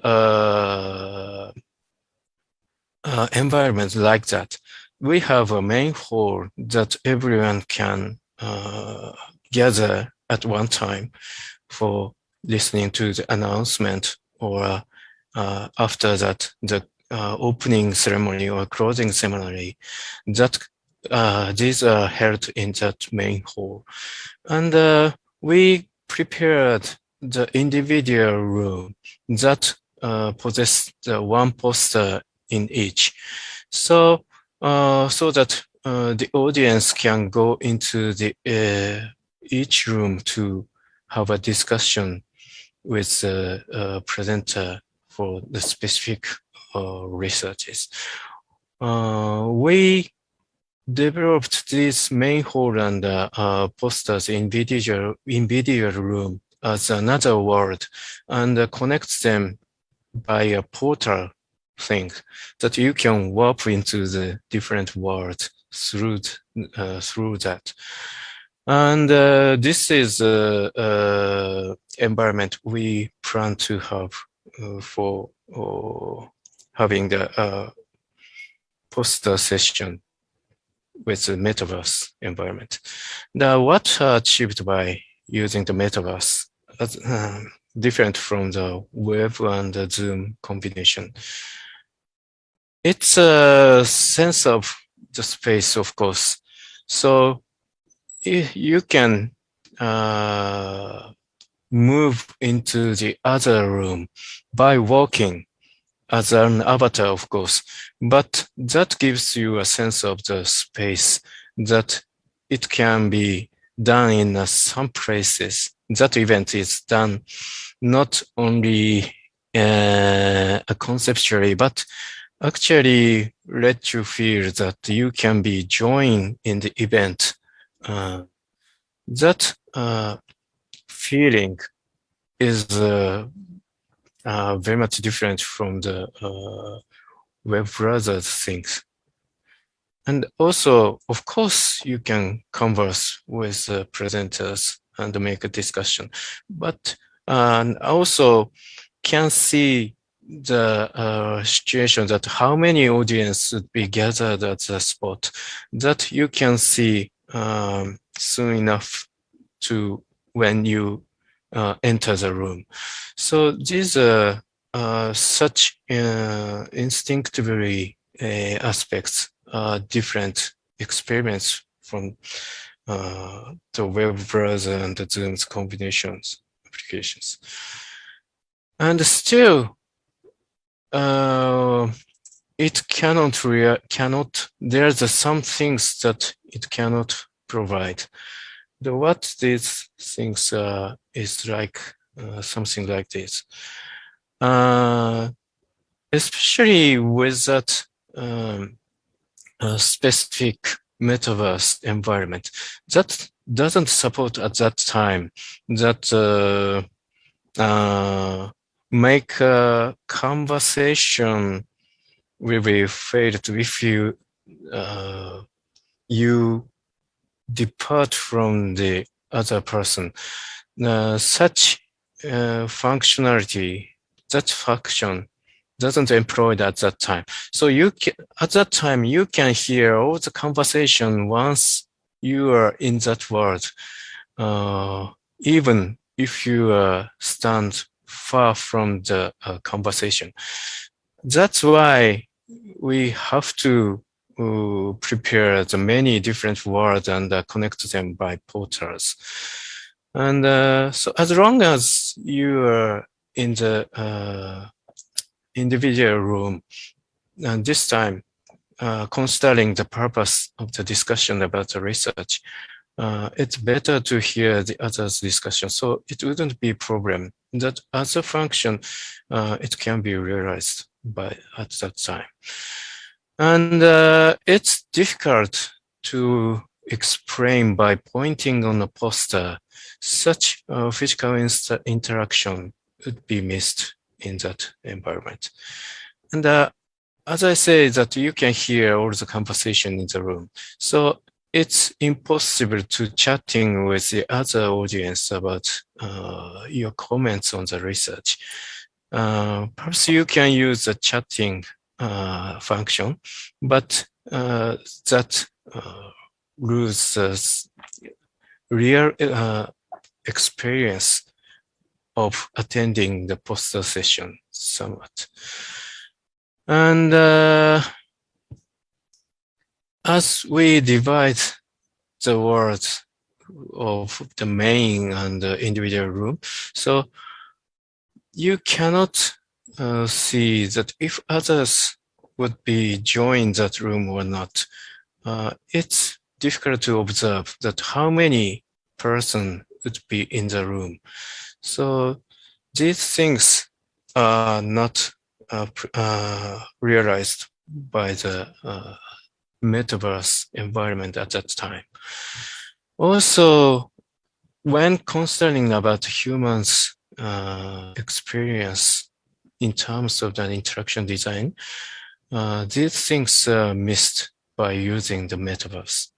environment like that. We have a main hall that everyone can gather at one time for listening to the announcement, or after that, the opening ceremony or closing ceremony. That these are held in that main hall. And we prepared the individual room that possess the one poster in each. So that the audience can go into the each room to have a discussion with the presenter for the specific researches. We developed this main hall and posters in video room as another world, and connect them by a portal thing that you can warp into the different worlds through that. And this is environment we plan to have for having the poster session with the Metaverse environment. Now, what achieved by using the Metaverse different from the web and the Zoom combination? It's a sense of the space, of course. So you can move into the other room by walking as an avatar, of course, but that gives you a sense of the space that it can be done in some places. That event is done not only conceptually, but actually let you feel that you can be joined in the event. That feeling is very much different from the web browser things. And also, of course, you can converse with presenters and make a discussion, but also can see the situation that how many audience would be gathered at the spot, that you can see soon enough to when you enter the room. So these are such instinctively aspects, different experience from the web browser and the Zoom's combinations applications. And still, it cannot, there's some things that it cannot provide. What these things is like something like this. Especially with that specific metaverse environment that doesn't support at that time that make a conversation will be failed if you you depart from the other person. Such functionality, that function doesn't employed at that time. So you can, at that time, you can hear all the conversation once you are in that world, even if you stand far from the conversation. That's why we have to prepare the many different words and connect them by portals. And so as long as you are in the individual room, and this time considering the purpose of the discussion about the research, it's better to hear the others' discussion. So it wouldn't be a problem. That as a function, it can be realized at that time. And it's difficult to explain by pointing on a poster. Such physical interaction would be missed in that environment. And as I say, that you can hear all the conversation in the room. So it's impossible to chatting with the other audience about your comments on the research. Perhaps you can use the chatting function, but that loses real experience of attending the poster session somewhat. And as we divide the words of the main and the individual room, so you cannot see that if others would be join that room or not. It's difficult to observe that how many person would be in the room. So these things are not realized by the metaverse environment at that time. Also, when concerning about humans' experience in terms of the interaction design, these things are missed by using the metaverse.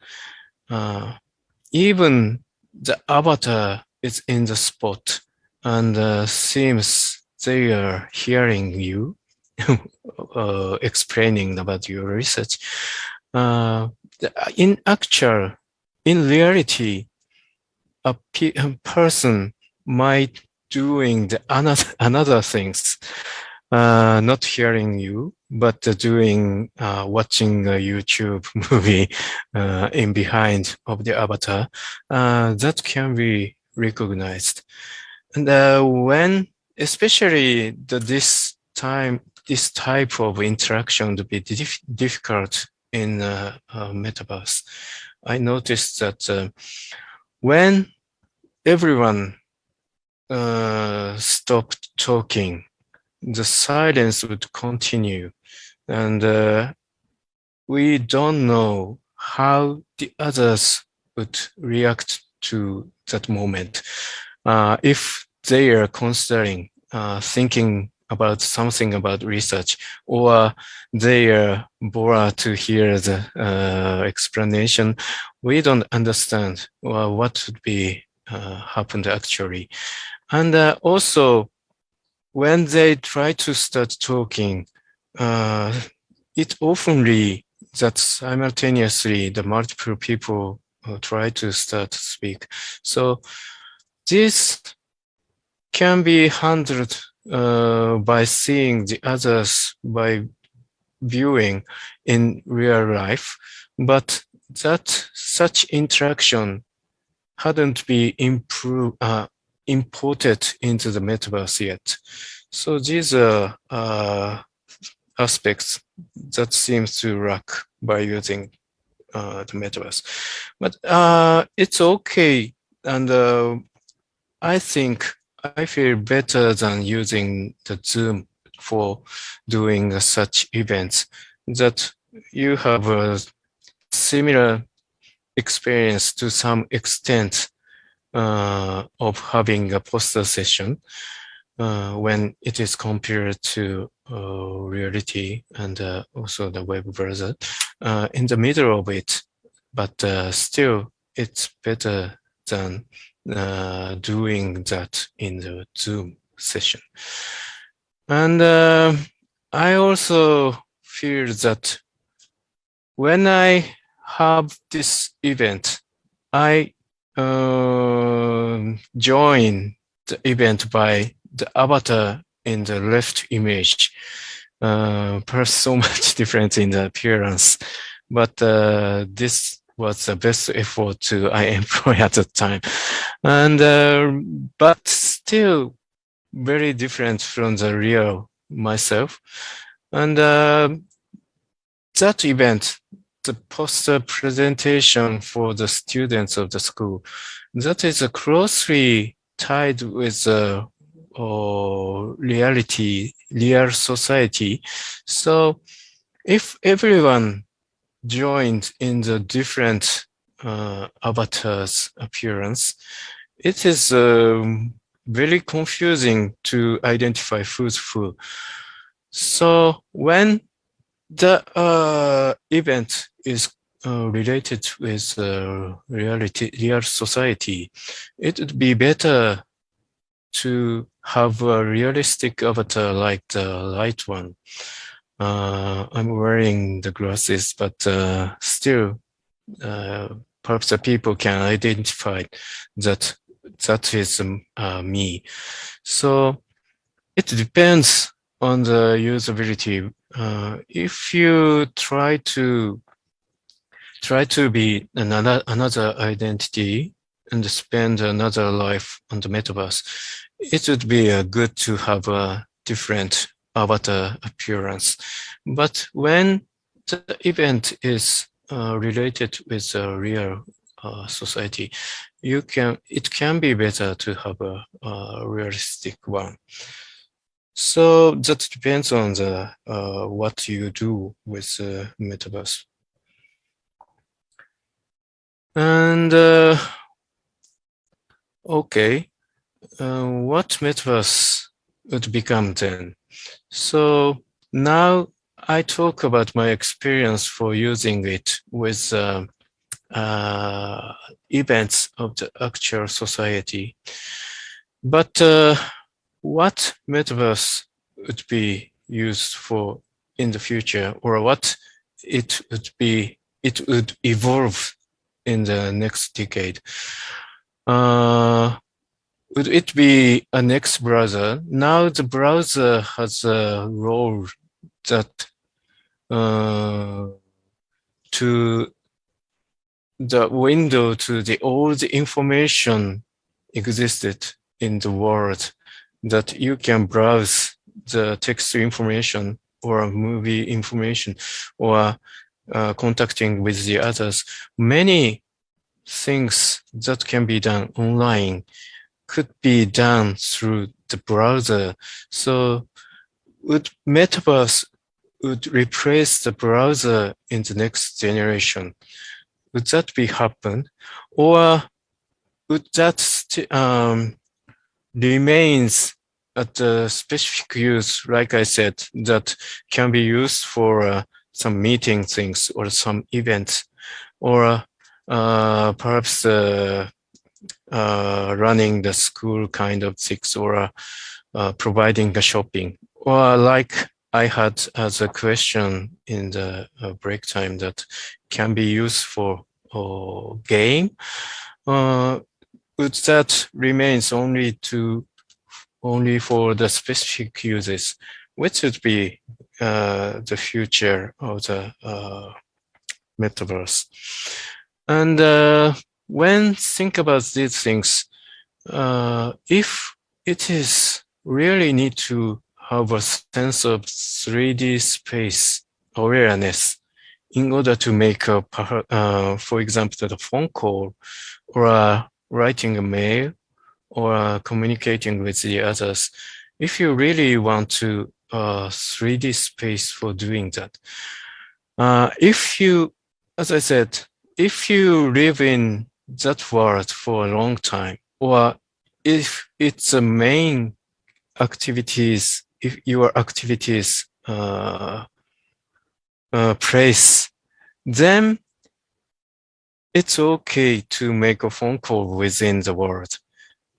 Even the avatar is in the spot and seems they are hearing you explaining about your research. In reality, a person might doing the another things, not hearing you, but doing watching a YouTube movie in behind of the avatar. That can be recognized. And when, especially this type of interaction to be difficult in metaverse, I noticed that when everyone stopped talking, the silence would continue, and we don't know how the others would react to that moment. If they are considering thinking about something about research, or they are bored to hear the explanation, we don't understand what would be happened actually. And also, when they try to start talking, it oftenly that simultaneously the multiple people try to start to speak. So this can be handled by seeing the others by viewing in real life, but that such interaction hadn't been imported into the metaverse yet. So these are aspects that seems to lack by using the metaverse. But it's okay, and I think I feel better than using the Zoom for doing such events, that you have a similar experience to some extent of having a poster session when it is compared to reality and also the web browser in the middle of it. But still, it's better than doing that in the Zoom session. And I also feel that when I have this event, I join the event by the avatar in the left image. Perhaps so much difference in the appearance but this was the best effort I employ at the time, and but still very different from the real myself. And that event, the poster presentation for the students of the school, that is closely tied with reality, real society. So if everyone joined in the different avatars appearance, it is very confusing to identify who's who. So when the event is related with reality, real society, it would be better to have a realistic avatar like the light one. I'm wearing the glasses, but still, perhaps the people can identify that is me. So it depends on the usability. If you try to be another identity and spend another life on the metaverse, it would be good to have a different avatar appearance. But when the event is related with a real society, it can be better to have a realistic one. So that depends on the what you do with metaverse. And okay, what metaverse would become then? So now I talk about my experience for using it with events of the actual society. But what metaverse would be used for in the future, or what it would evolve in the next decade? Would it be a next browser? Now the browser has a role that to the window to all the information existed in the world, that you can browse the text information or movie information or contacting with the others. Many things that can be done online could be done through the browser. So would metaverse would replace the browser in the next generation? Would that be happen? Or would that remains at a specific use, like I said, that can be used for some meeting things or some events, or perhaps running the school kind of things, or providing the shopping, or like I had as a question in the break time, that can be used for game. Would that remains only for the specific uses, which would be the future of the metaverse? And when think about these things, if it is really need to have a sense of 3D space awareness in order to make for example, the phone call, or writing a mail, or communicating with the others, if you really want to 3D space for doing that, if you, as I said, if you live in that world for a long time, or if it's a main activities, if your activities place, then it's okay to make a phone call within the world.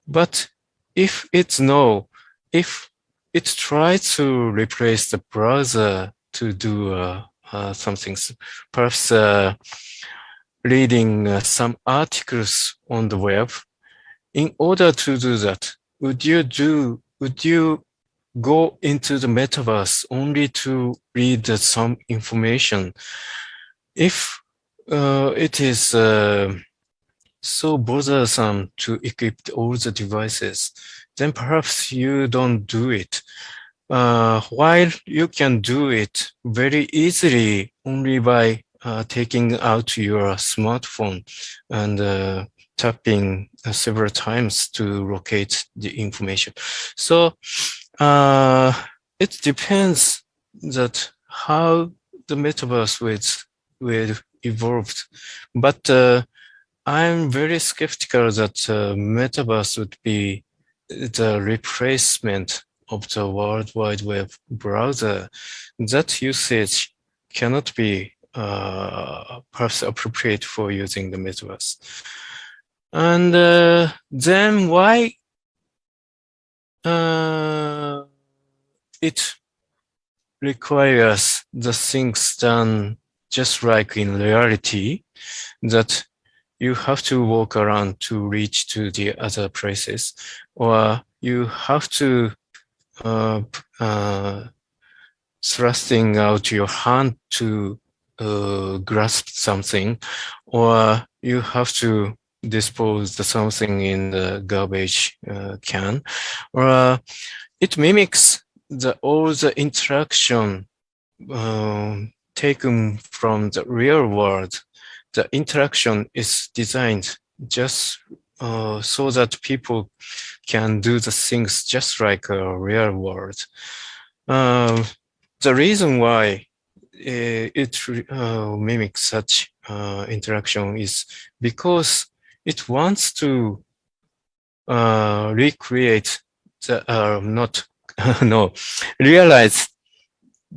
But if it's no, if it tries to replace the browser to do something, perhaps reading some articles on the web, in order to do that, would you go into the metaverse only to read some information? if it is so bothersome to equip all the devices, then perhaps you don't do it. While you can do it very easily only by taking out your smartphone and tapping several times to locate the information. So it depends that how the metaverse will evolve. But I'm very skeptical that metaverse would be the replacement of the World Wide Web browser. That usage cannot be perhaps appropriate for using the metaverse. And then why it requires the things done just like in reality, that you have to walk around to reach to the other places, or you have to thrusting out your hand to grasp something, or you have to dispose something in the garbage can, or it mimics all the interaction taken from the real world. The interaction is designed just so that people can do the things just like a real world. The reason why it mimics such interaction is because it wants to recreate the realize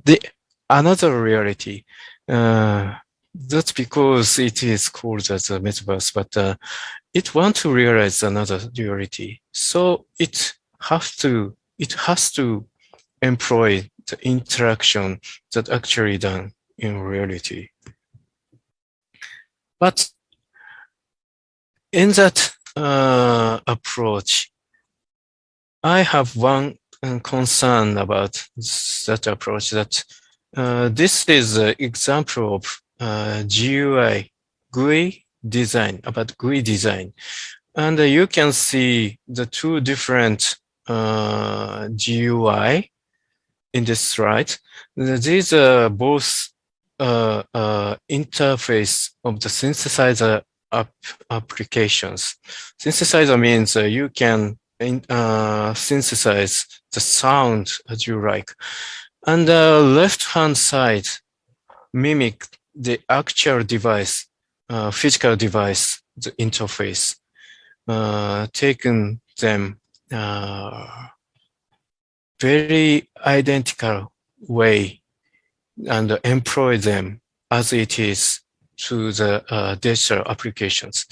the another reality. That's because it is called as a metaverse, but it wants to realize another reality. So it has to employ the interaction that actually done in reality. But in that approach, I have one concern about that approach, that this is an example of GUI design, about GUI design. And you can see the two different GUI in this slide. These are both interface of the synthesizer applications. Synthesizer means you can synthesize the sound as you like. And the left-hand side mimic the actual device, physical device, the interface, taken them very identical way and employ them as it is to the digital applications.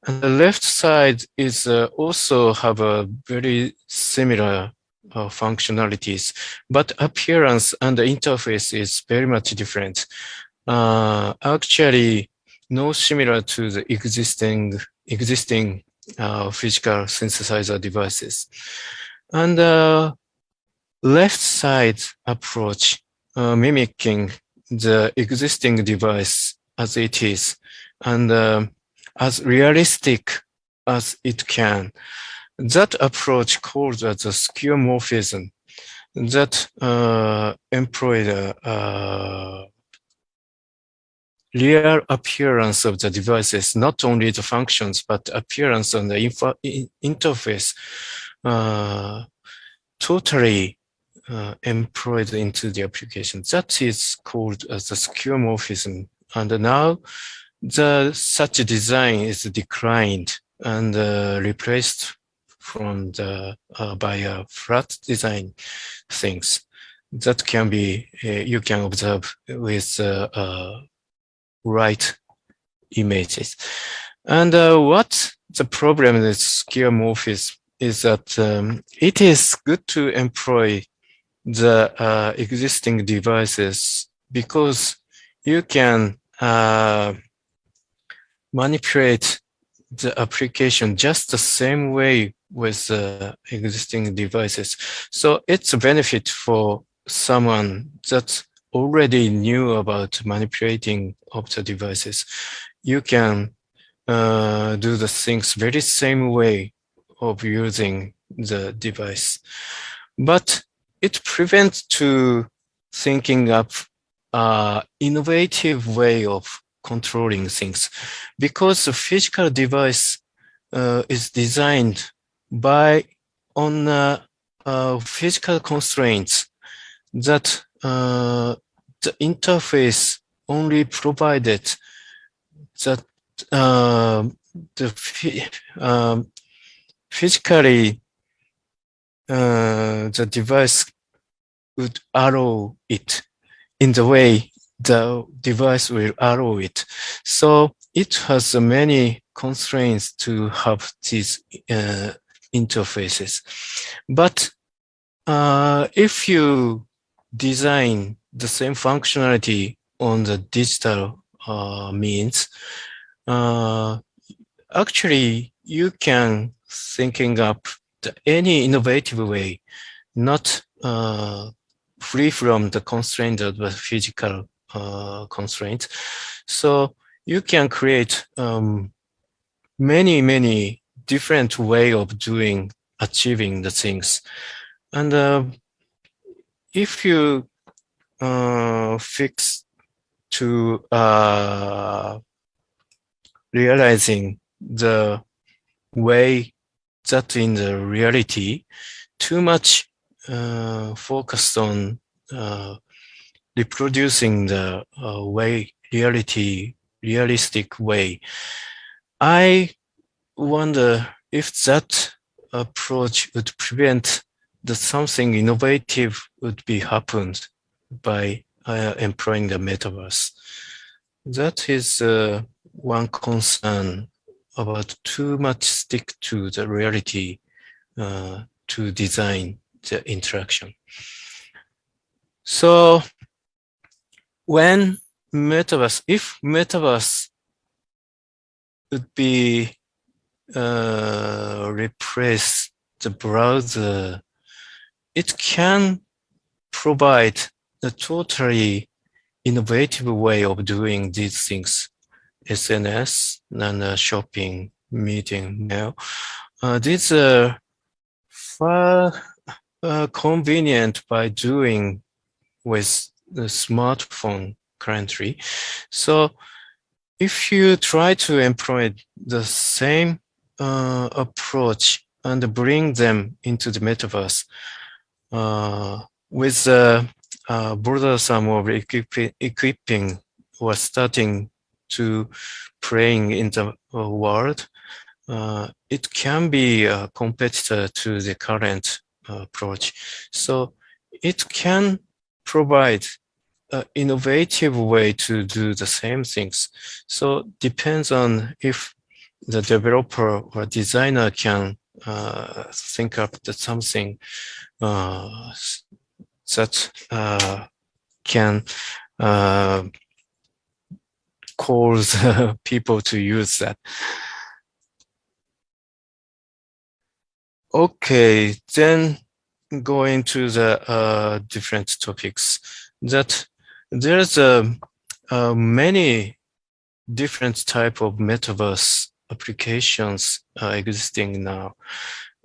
And the left side is also have a very similar functionalities, but appearance and the interface is very much different. Actually, no similar to the existing physical synthesizer devices. And left side approach mimicking the existing device as it is, and as realistic as it can. That approach called as a skeuomorphism, that employ the real appearance of the devices, not only the functions, but appearance on the interface, totally employed into the application. That is called as a skeuomorphism. And now such a design is declined and replaced from the by a flat design things that can be you can observe with right images. And what the problem with skeuomorphism is that it is good to employ the existing devices because you can manipulate the application just the same way with existing devices. So it's a benefit for someone that already knew about manipulating of the devices, you can do the things very same way of using the device. But it prevents to thinking of innovative way of controlling things, because the physical device is designed on physical constraints that the interface only provided that physically the device would allow it in the way the device will allow it. So it has many constraints to have these interfaces. But if you design the same functionality on the digital means, actually you can thinking up any innovative way, not free from the constraint of the physical constraints. So you can create many different way of achieving the things. And if you fix to realizing the way that in the reality, too much focused on reproducing the realistic way. I wonder if that approach would prevent something innovative would be happened by employing the metaverse. That is one concern about too much stick to the reality to design the interaction. So if metaverse would be replace the browser, it can provide a totally innovative way of doing these things. SNS and shopping, meeting, mail. These are far convenient by doing with the smartphone currently. So if you try to employ the same approach and bring them into the metaverse with broader sum of equipping or starting to playing in the world, it can be a competitor to the current approach. So it can provide an innovative way to do the same things. So depends on if the developer or designer can think up something that can cause people to use that. Okay, then going to the different topics. That there's many different type of metaverse applications existing now,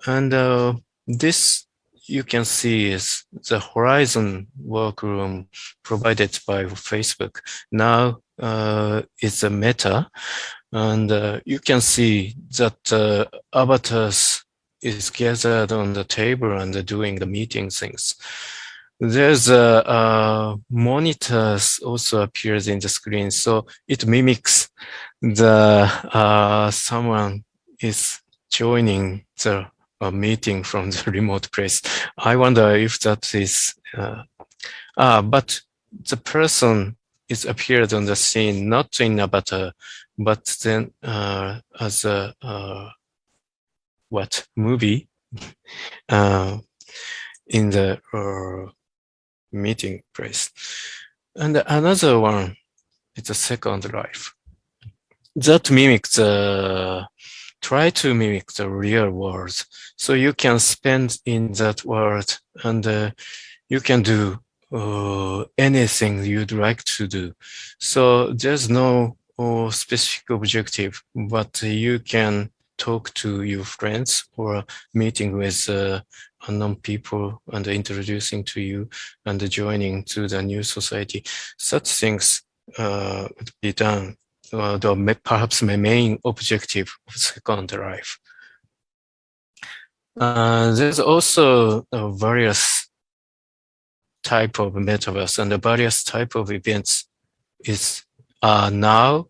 and this you can see is the Horizon workroom provided by Facebook. Now it's a Meta, and you can see that avatars is gathered on the table and doing the meeting things. There's monitors also appears in the screen, so it mimics the someone is joining the meeting from the remote place. I wonder if that is, but the person is appeared on the scene not in avatar, but then as a movie in the meeting place. And another one is a Second Life that mimics try to mimic the real world. So you can spend in that world and you can do anything you'd like to do. So there's no specific objective, but you can talk to your friends or meeting with unknown people and introducing to you and joining to the new society. Such things would be done. Perhaps my main objective of Second Life. There's also various type of metaverse and the various type of events are now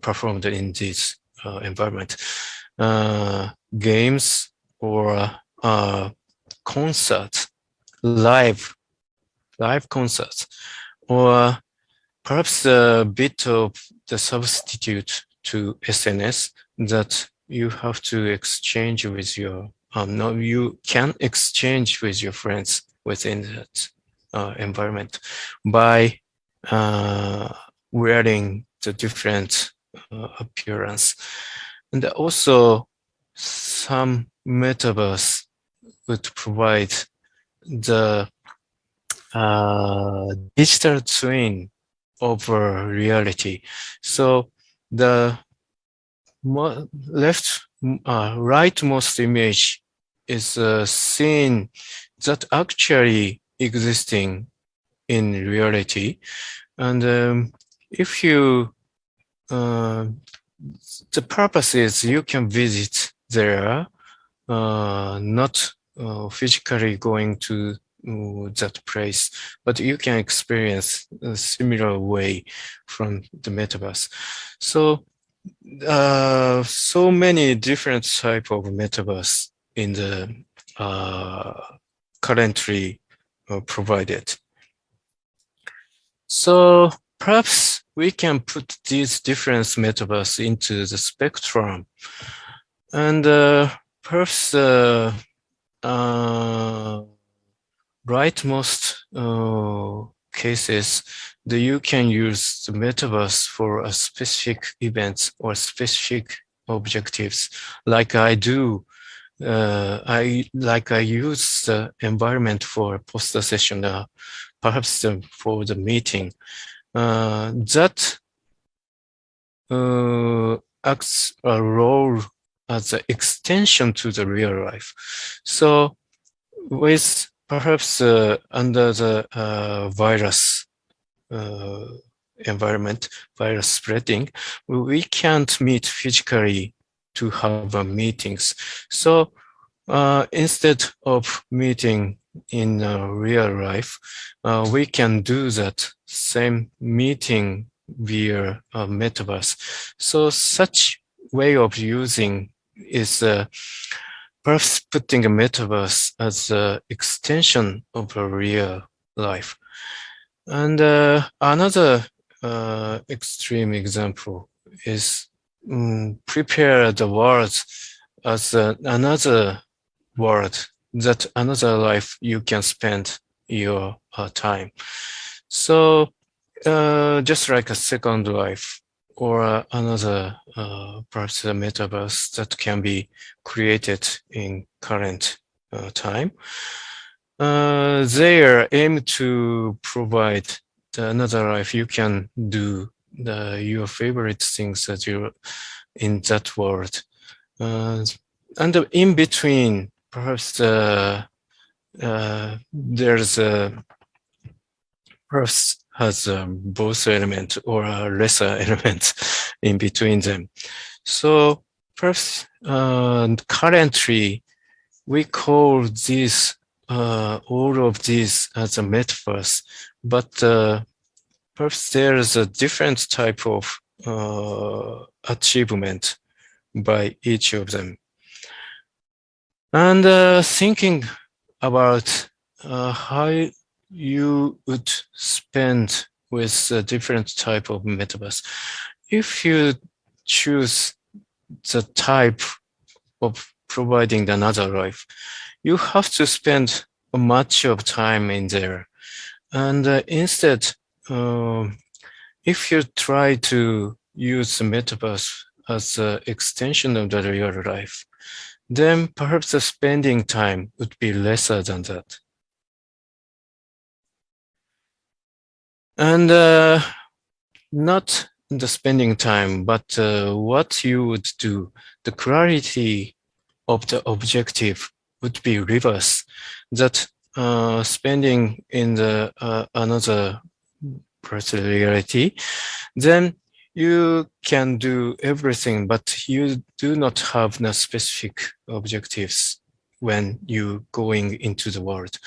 performed in this environment. Games or concerts, live concerts, or perhaps a bit of the substitute to SNS that you have to exchange with your no, you can exchange with your friends within that environment by wearing the different appearance. And also some metaverse would provide the digital twin of reality. So the rightmost image is a scene that actually existing in reality. And if you, the purpose is you can visit there, not physically going to that place, but you can experience a similar way from the metaverse. So so many different type of metaverse in the currently provided. So perhaps we can put these different metaverse into the spectrum, and perhaps rightmost cases that you can use the metaverse for a specific events or specific objectives, like I do. I use the environment for a poster session, perhaps for the meeting. That acts a role as an extension to the real life. So with perhaps under the virus environment, virus spreading, we can't meet physically to have meetings. So instead of meeting in real life, we can do that same meeting via metaverse. So such way of using is perhaps putting a metaverse as an extension of a real life. And another extreme example is prepare the world as another world, that another life you can spend your time. So just like a second life or another perhaps a metaverse that can be created in current time. They aim to provide another life. You can do your favorite things that you're in that world. And in between, perhaps there's perhaps has both element or a lesser element in between them. So perhaps currently we call this all of these as a metaverse, but perhaps there's a different type of achievement by each of them. And thinking about how you would spend with a different type of metaverse. If you choose the type of providing another life, you have to spend much of time in there. And instead, if you try to use the metaverse as an extension of the real life, then perhaps the spending time would be lesser than that. And not the spending time, but what you would do, the clarity of the objective would be reverse. That spending in the another virtual reality, then you can do everything, but you do not have the specific objectives when you going into the world.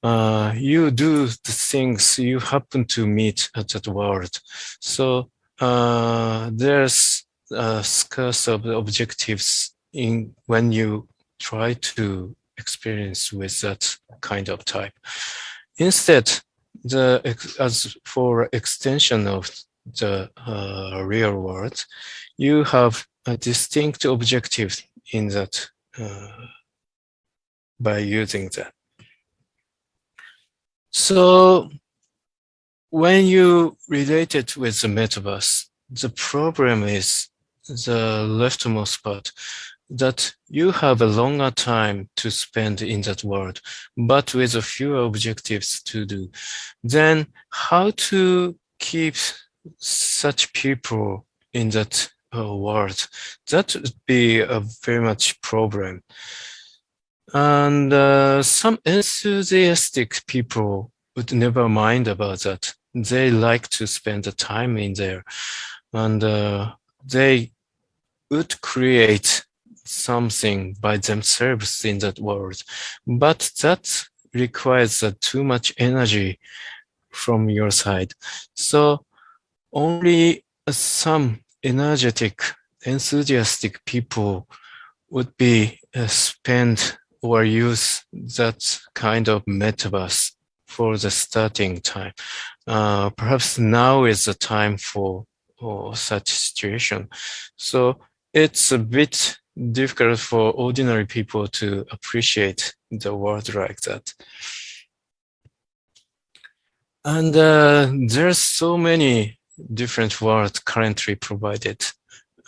You do the things you happen to meet at that world. So there's a scarce of objectives in when you try to experience with that kind of type. Instead, as for extension of the real world, you have a distinct objective in that by using that. So when you relate it with the metaverse, the problem is the leftmost part, that you have a longer time to spend in that world, but with a fewer objectives to do. Then how to keep such people in that world? That would be a very much problem. And some enthusiastic people would never mind about that. They like to spend the time in there, and they would create something by themselves in that world. But that requires too much energy from your side. So only some energetic, enthusiastic people would be spend or use that kind of metaverse for the starting time. Perhaps now is the time for such situation. So it's a bit difficult for ordinary people to appreciate the world like that. And there's so many different worlds currently provided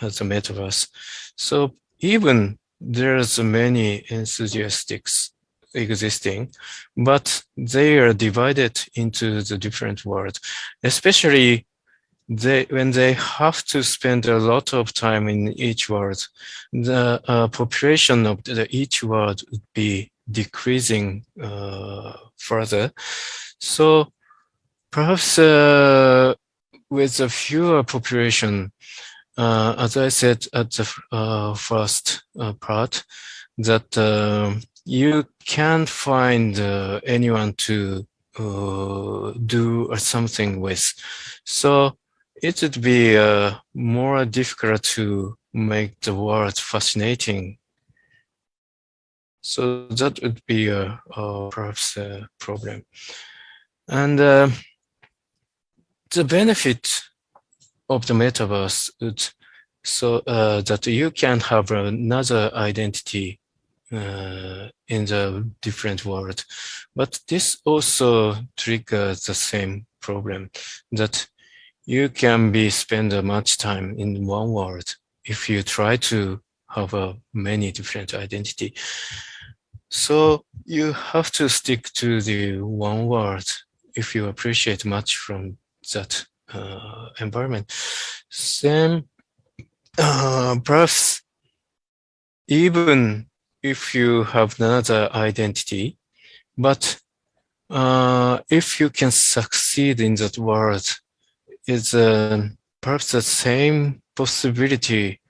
as a metaverse. So even there's many enthusiasts existing, but they are divided into the different worlds, especially when they have to spend a lot of time in each world. The population of each world would be decreasing further. So perhaps with a fewer population, as I said at the first part, that you can find anyone to do something with. So it would be more difficult to make the world fascinating. So that would be perhaps a problem. And the benefit of the metaverse is so that you can have another identity in the different world. But this also triggers the same problem, that you can spend much time in one world if you try to have many different identity. So you have to stick to the one world if you appreciate much from that environment. Then perhaps even if you have another identity, but if you can succeed in that world, it's perhaps the same possibility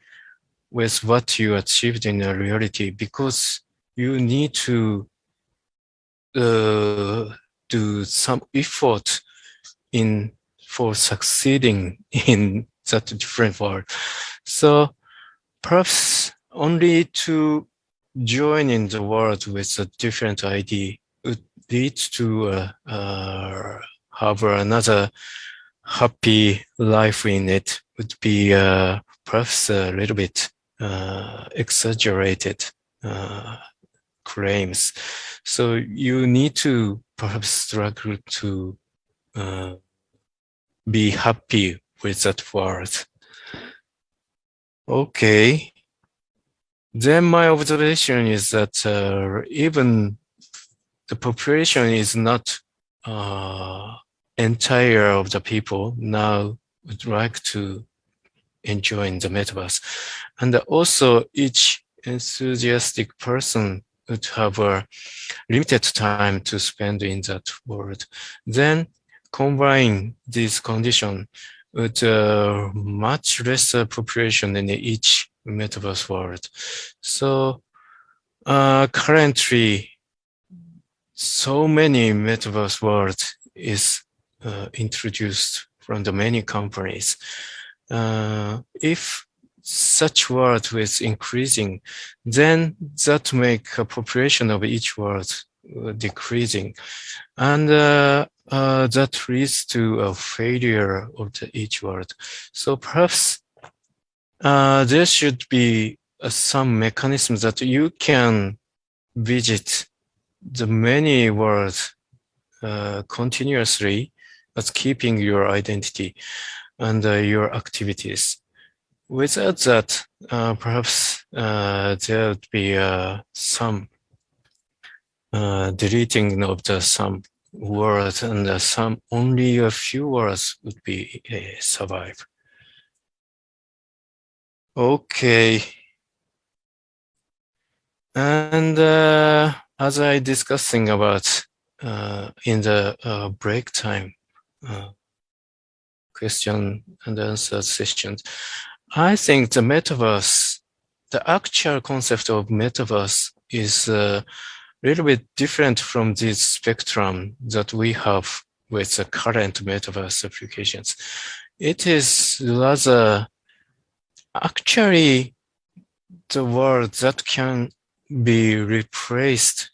with what you achieved in reality, because you need to do some effort for succeeding in that different world. So perhaps only to join in the world with a different ID would lead to have another happy life in it, would be perhaps a little bit exaggerated claims. So you need to perhaps struggle to be happy with that world. Okay. Then my observation is that even the population is not entire of the people now would like to enjoy the metaverse. And also each enthusiastic person would have a limited time to spend in that world. Then combine these conditions with much lesser population in each metaverse world. So currently, so many metaverse worlds is introduced from the many companies. If such world is increasing, then that make a population of each world decreasing, and that leads to a failure of each world. So perhaps there should be some mechanism that you can visit the many worlds continuously, but keeping your identity and your activities. Without that, perhaps there would be some deleting of the some words, and some only a few words would be survive. Okay. And as I discussing about in the break time question and answer sessions, I think the metaverse, the actual concept of metaverse is a little bit different from this spectrum that we have with the current metaverse applications. It is rather actually the world that can be replace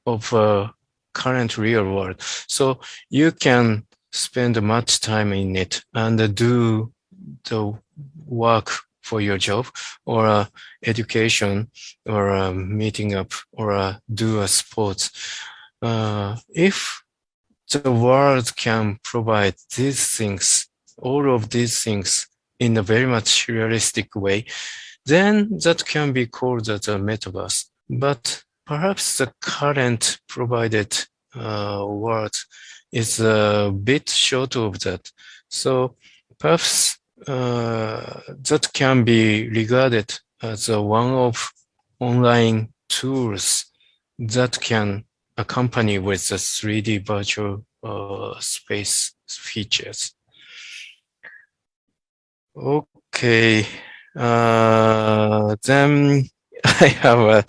of current real world. So you can spend much time in it and do the work for your job or education or meeting up or do a sports. If the world can provide these things, all of these things in a very much realistic way, then that can be called as a metaverse. But perhaps the current provided world is a bit short of that. So perhaps that can be regarded as one of online tools that can accompany with the 3D virtual space features. Okay. Then I have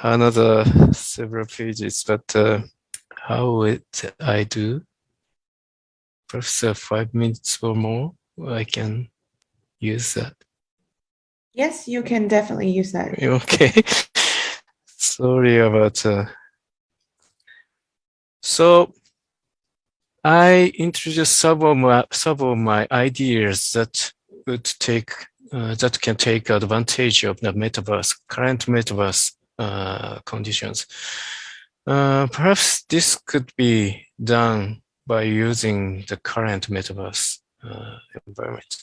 another several pages, but how would I do? Perhaps 5 minutes or more, I can use that. Yes, you can definitely use that. Okay. Sorry about So I introduced some of my ideas that would take that can take advantage of the metaverse, current metaverse conditions. Perhaps this could be done by using the current metaverse environment,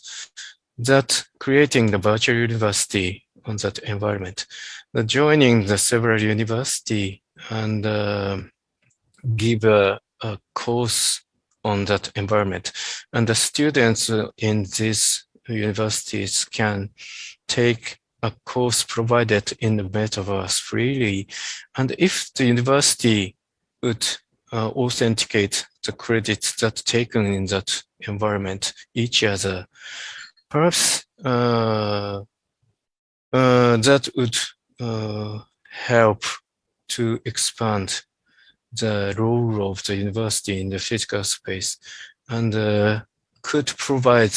that creating the virtual university on that environment, joining the several university and give a course on that environment. And the students in these universities can take a course provided in the metaverse freely. And if the university would authenticate the credits that taken in that environment each other, perhaps that would help to expand the role of the university in the physical space and could provide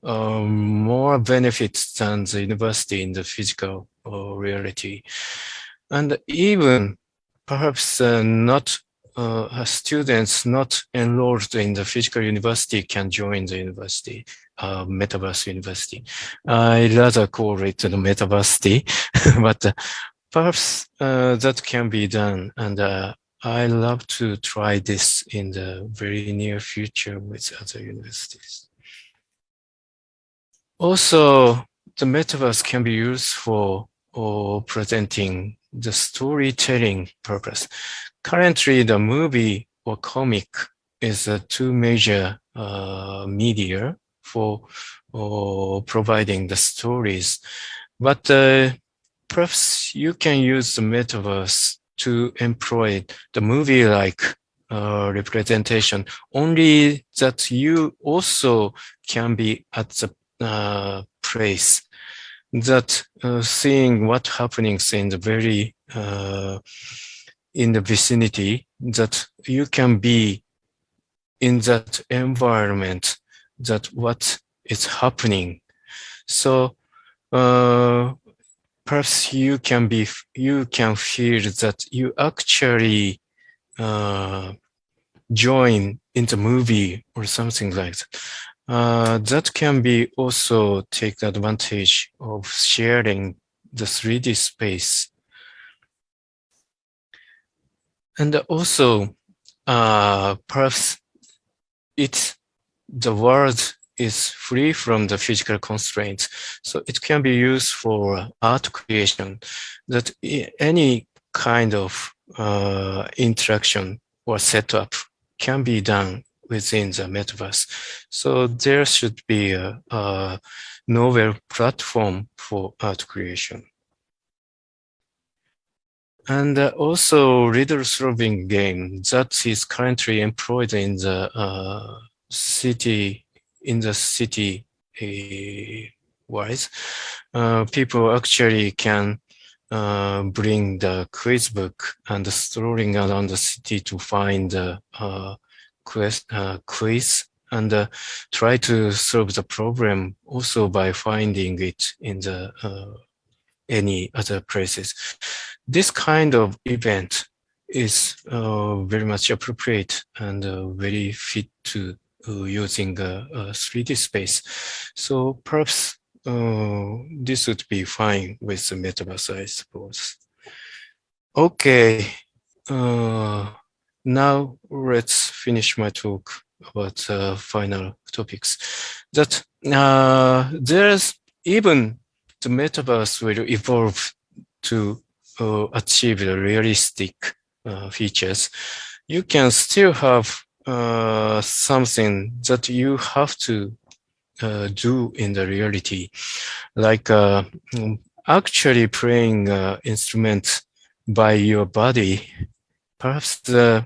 more benefits than the university in the physical reality. And even perhaps not students not enrolled in the physical university can join the university, metaverse university. I rather call it the metaversity, but perhaps that can be done, and I love to try this in the very near future with other universities. Also, the metaverse can be used for presenting the storytelling purpose. Currently, the movie or comic is two major media for providing the stories. But perhaps you can use the metaverse to employ the movie-like representation, only that you also can be at the place that seeing what happenings in the very in the vicinity, that you can be in that environment, that what is happening. So perhaps you can feel that you actually join in the movie or something like that. That can be also take advantage of sharing the 3D space. And also, perhaps the world is free from the physical constraints, so it can be used for art creation, that any kind of interaction or setup can be done within the metaverse. So there should be a novel platform for art creation. And also riddle solving game that is currently employed in the city wise. People actually can bring the quiz book and strolling around the city to find the quiz and try to solve the problem also by finding it in the any other places. This kind of event is very much appropriate and very fit to using a 3D space. So perhaps this would be fine with the metaverse, I suppose. Okay, now let's finish my talk about final topics. That there's even the metaverse will evolve to achieve the realistic features. You can still have something that you have to do in the reality, like actually playing instruments by your body. Perhaps the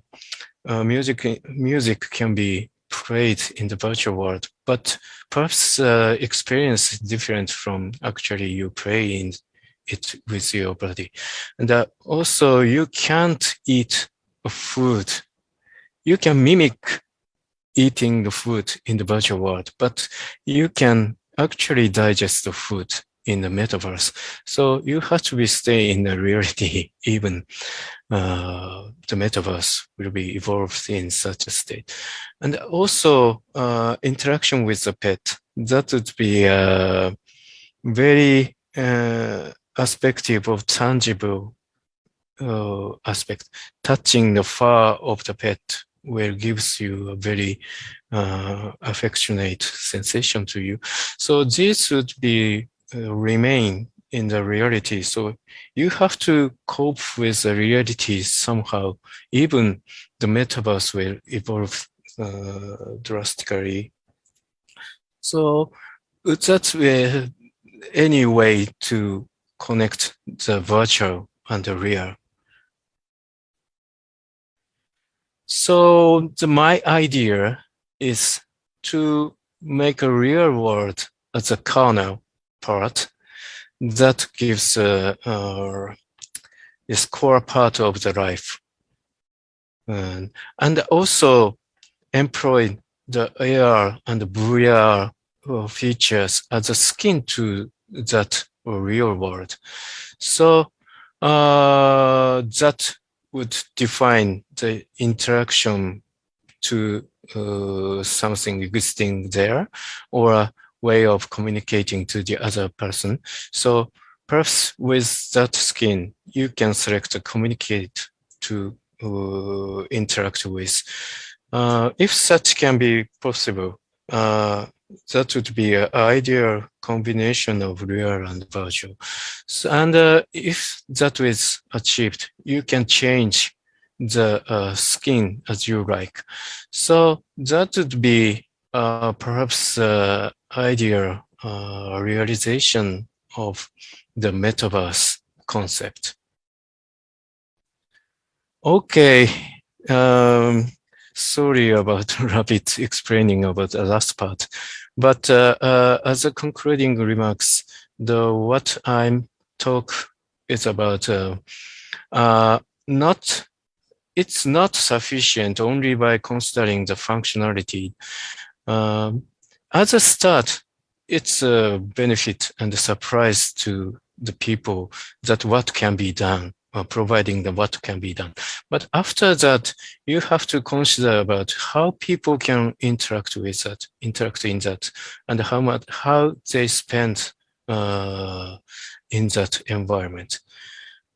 music can be played in the virtual world, but perhaps experience is different from actually you playing it with your body. And also you can't eat a food. You can mimic eating the food in the virtual world, but you can actually digest the food in the metaverse. So you have to stay in the reality, even the metaverse will be evolved in such a state. And also interaction with the pet, that would be a very aspective of tangible aspect. Touching the fur of the pet will gives you a very affectionate sensation to you. So this would be remain in the reality. So you have to cope with the reality somehow. Even the metaverse will evolve drastically. So that's any way to connect the virtual and the real. So my idea is to make a real world as a kernel part that gives this core part of the life, and also employ the AR and VR features as a skin to that real world. So that would define the interaction to something existing there, or a way of communicating to the other person. So perhaps with that skin, you can select to communicate to interact with. If such can be possible, that would be an ideal combination of real and virtual. So, and if that is achieved, you can change the skin as you like. So that would be perhaps ideal realization of the metaverse concept. Okay, sorry about Rabbit explaining about the last part, but as a concluding remarks, what I'm talk is about it's not sufficient only by considering the functionality. As a start, it's a benefit and a surprise to the people that what can be done, providing the what can be done. But after that, you have to consider about how people can interact in that, and how they spend in that environment.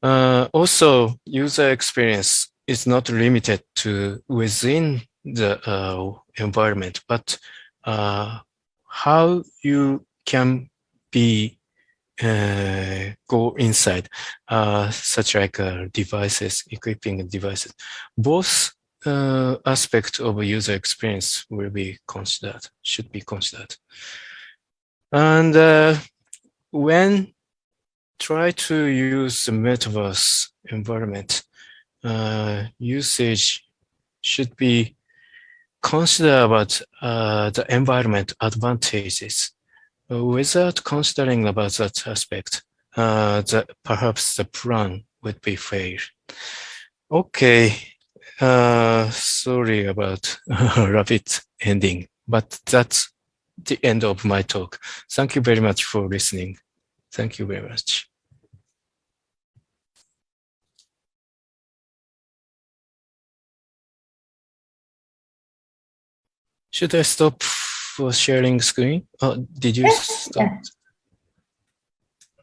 Also, user experience is not limited to within the environment, but how you can be go inside, such like devices, equipping devices. Both aspects of user experience will be considered, should be considered. And when try to use the metaverse environment, usage should be consider about the environment advantages without considering about that aspect. Perhaps the plan would be failed. Okay, sorry about rapid ending, but that's the end of my talk. Thank you very much for listening. Thank you very much. Should I stop for sharing screen? Oh, did you stop?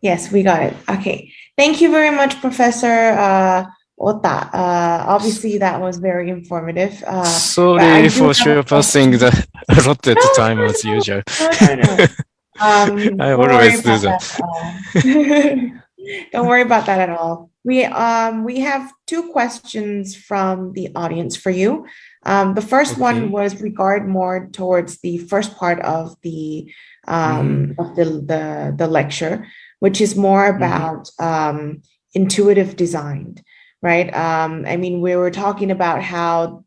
Yes, we got it. Okay. Thank you very much, Professor Ohta. Obviously, that was very informative. Sorry for surpassing the allotted time as usual. No. I always do that. Don't worry about that at all. We have two questions from the audience for you. The first one was regard more towards the first part of the lecture, which is more about intuitive design, right? I mean, we were talking about how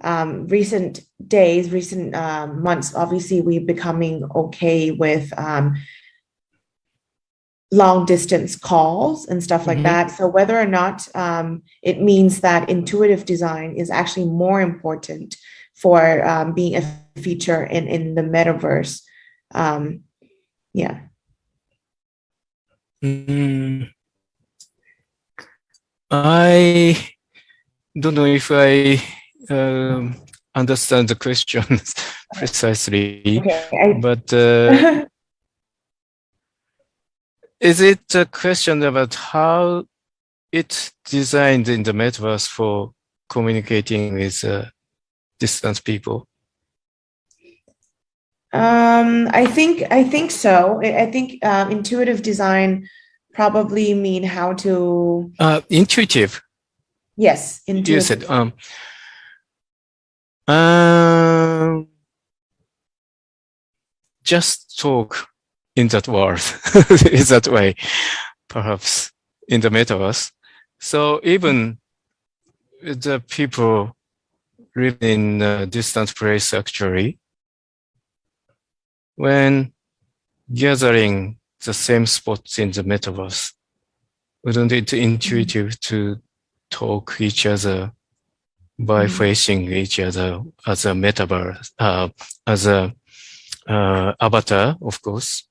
recent months, obviously we're becoming okay with long distance calls and stuff like that. So whether or not it means that intuitive design is actually more important for being a feature in the metaverse. Yeah. I don't know if I understand the question precisely, but is it a question about how it's designed in the metaverse for communicating with distant people? I think so. I think intuitive design probably mean how to intuitive. Yes, intuitive. You said just talk in that world, in that way, perhaps in the metaverse. So even the people living in a distant place, actually, when gathering the same spots in the metaverse, wouldn't it be intuitive to talk each other by facing each other as a metaverse, as a avatar, of course,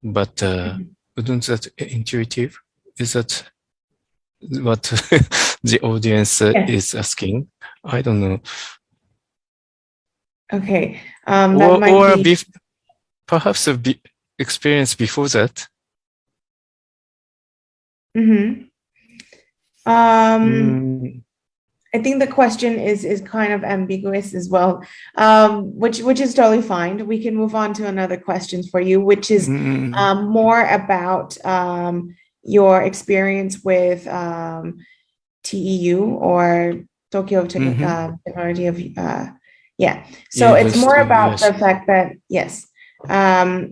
but wouldn't that intuitive? Is that what the audience is asking? I don't know. Okay. Perhaps a experience before that. I think the question is kind of ambiguous as well, which is totally fine. We can move on to another question for you, which is more about your experience with TEU or Tokyo Mm-hmm. Technology of yeah. So it's more University, about yes. the fact that yes.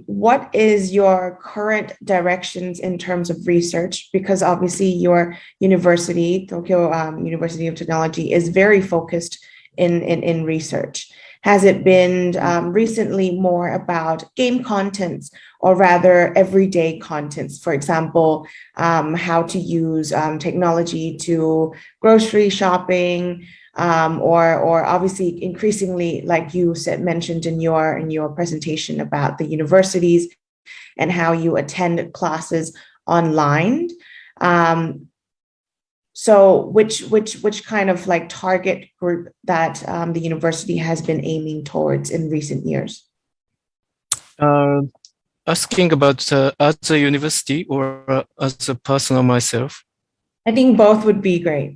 What is your current directions in terms of research? Because obviously your university, Tokyo University of Technology, is very focused in research. Has it been recently more about game contents or rather everyday contents? For example, how to use technology to grocery shopping, or obviously increasingly, like you mentioned in your presentation about the universities and how you attend classes online. So which kind of like target group that the university has been aiming towards in recent years? Asking about as a university or as a person myself? I think both would be great.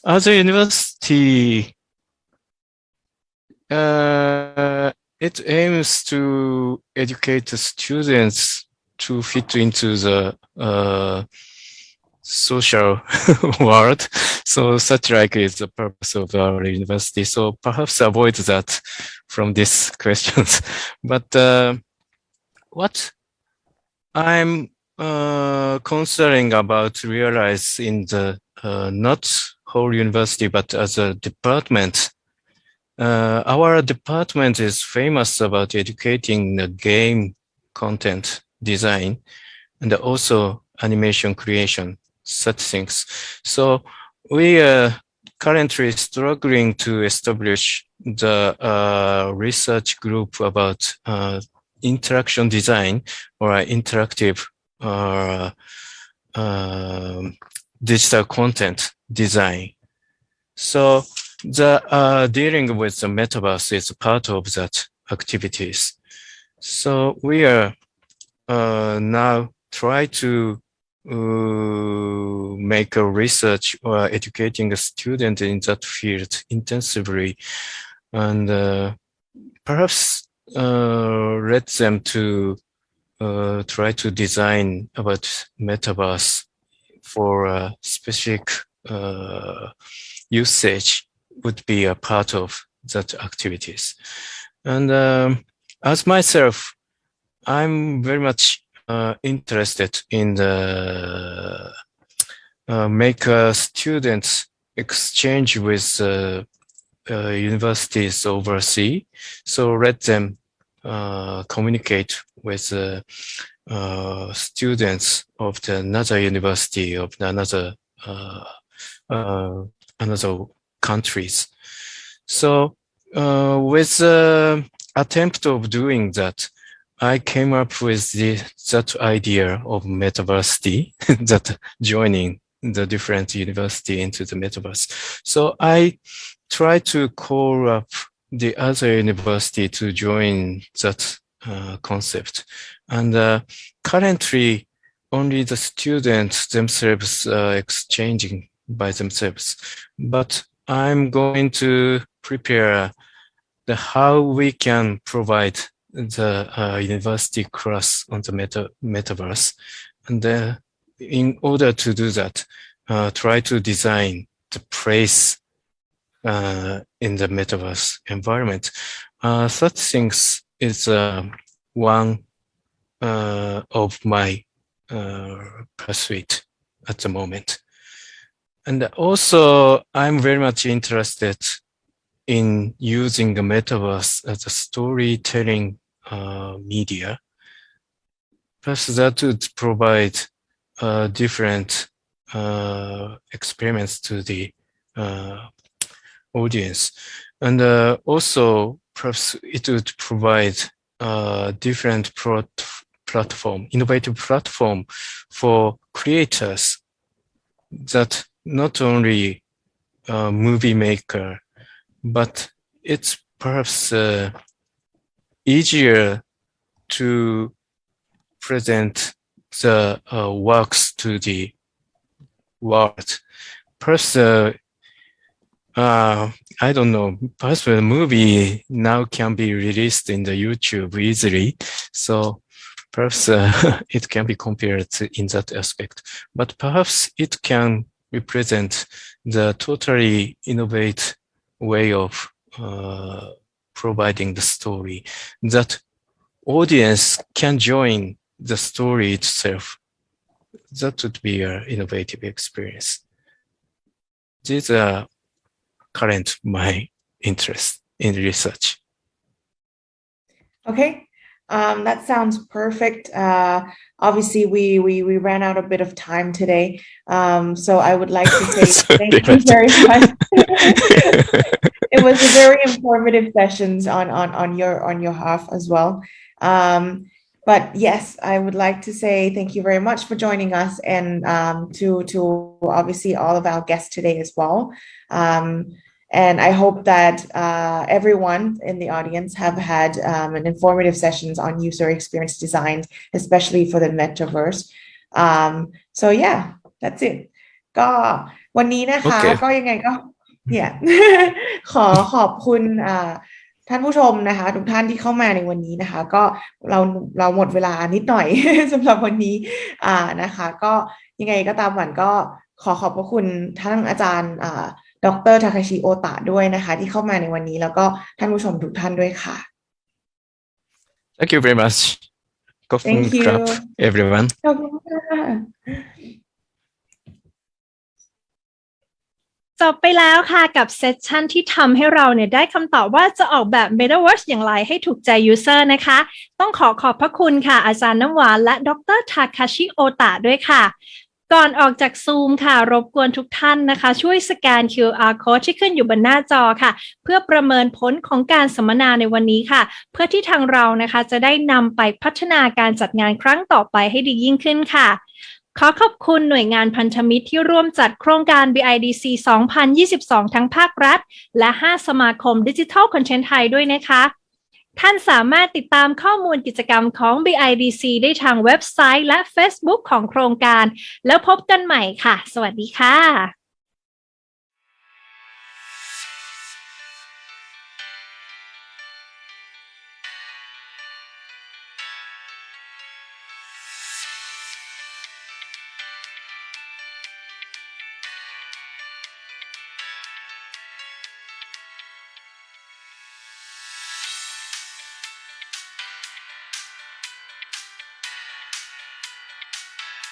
As a university, it aims to educate the students to fit into the social world. So such like is the purpose of our university. So perhaps avoid that from these questions. But what I'm considering about realize in the not whole university, but as a department, our department is famous about educating the game content design and also animation creation, such things. So we are currently struggling to establish the research group about interaction design or interactive digital content design. So the dealing with the metaverse is part of that activities. So we are now try to make a research or educating a student in that field intensively, and perhaps let them to try to design about metaverse for a specific usage would be a part of that activities. And as myself, I'm very much interested in the make students exchange with universities overseas. So let them communicate with students of the another university of another another countries. So with the attempt of doing that, I came up with that idea of metaversity, that joining the different university into the metaverse. So I try to call up the other university to join that concept. And currently, only the students themselves exchanging by themselves. But I'm going to prepare the how we can provide the university class on the metaverse. And in order to do that, try to design the place in the metaverse environment. Such things is one of my pursuit at the moment. And also, I'm very much interested in using the metaverse as a storytelling media. Plus, that would provide different experiments to the audience. And also, perhaps it would provide different platform, innovative platform for creators that not only movie maker, but it's perhaps easier to present the works to the world. Perhaps I don't know, perhaps the movie now can be released in the YouTube easily. So perhaps it can be compared in that aspect, but perhaps it can represent the totally innovative way of providing the story that audience can join the story itself. That would be an innovative experience. These are current my interest in research. Okay, that sounds perfect. Obviously, we ran out a bit of time today, so I would like to say thank you very much. It was a very informative sessions on your half as well. But yes, I would like to say thank you very much for joining us, and to obviously all of our guests today as well. And I hope that everyone in the audience have had an informative sessions on user experience design, especially for the metaverse. So yeah, that's it. ก็วันนี้นะคะ ก็ยังไงก็เนี่ย ขอบคุณท่านผู้ชมนะคะทุกท่านที่เข้ามาในวันนี้นะคะก็เราหมดเวลานิดหน่อย สำหรับวันนี้นะคะก็ยังไงก็ตามหวันก็ขอบพระคุณท่านอาจารย์ดร. Takashi Ohta ด้วยนะคะที่เข้ามาในวันนี้แล้วก็ท่านผู้ชมทุกท่านด้วยค่ะ Thank you very much. Thank you everyone. ขอบคุณค่ะ จบไปแล้วค่ะกับเซสชันที่ทำให้เราเนี่ยได้คำตอบว่าจะออกแบบ Metaverse อย่างไรให้ถูกใจ User นะคะต้องขอบพระคุณค่ะอาจารย์น้ำหวานและดร. Takashi Ohta ด้วยค่ะก่อนออกจากซูมค่ะรบกวนทุกท่านนะคะช่วยสแกน QR Code ที่ขึ้นอยู่บนหน้าจอค่ะเพื่อประเมินผลของการสัมมนาในวันนี้ค่ะเพื่อที่ทางเรานะคะจะได้นำไปพัฒนาการจัดงานครั้งต่อไปให้ดียิ่งขึ้นค่ะขอขอบคุณหน่วยงานพันธมิตรที่ร่วมจัดโครงการ BIDC 2022 ทั้งภาครัฐและ5สมาคมดิจิทัลคอนเทนต์ไทยด้วยนะคะท่านสามารถติดตามข้อมูลกิจกรรมของ BIDC ได้ทางเว็บไซต์และ Facebook ของโครงการแล้วพบกันใหม่ค่ะสวัสดีค่ะ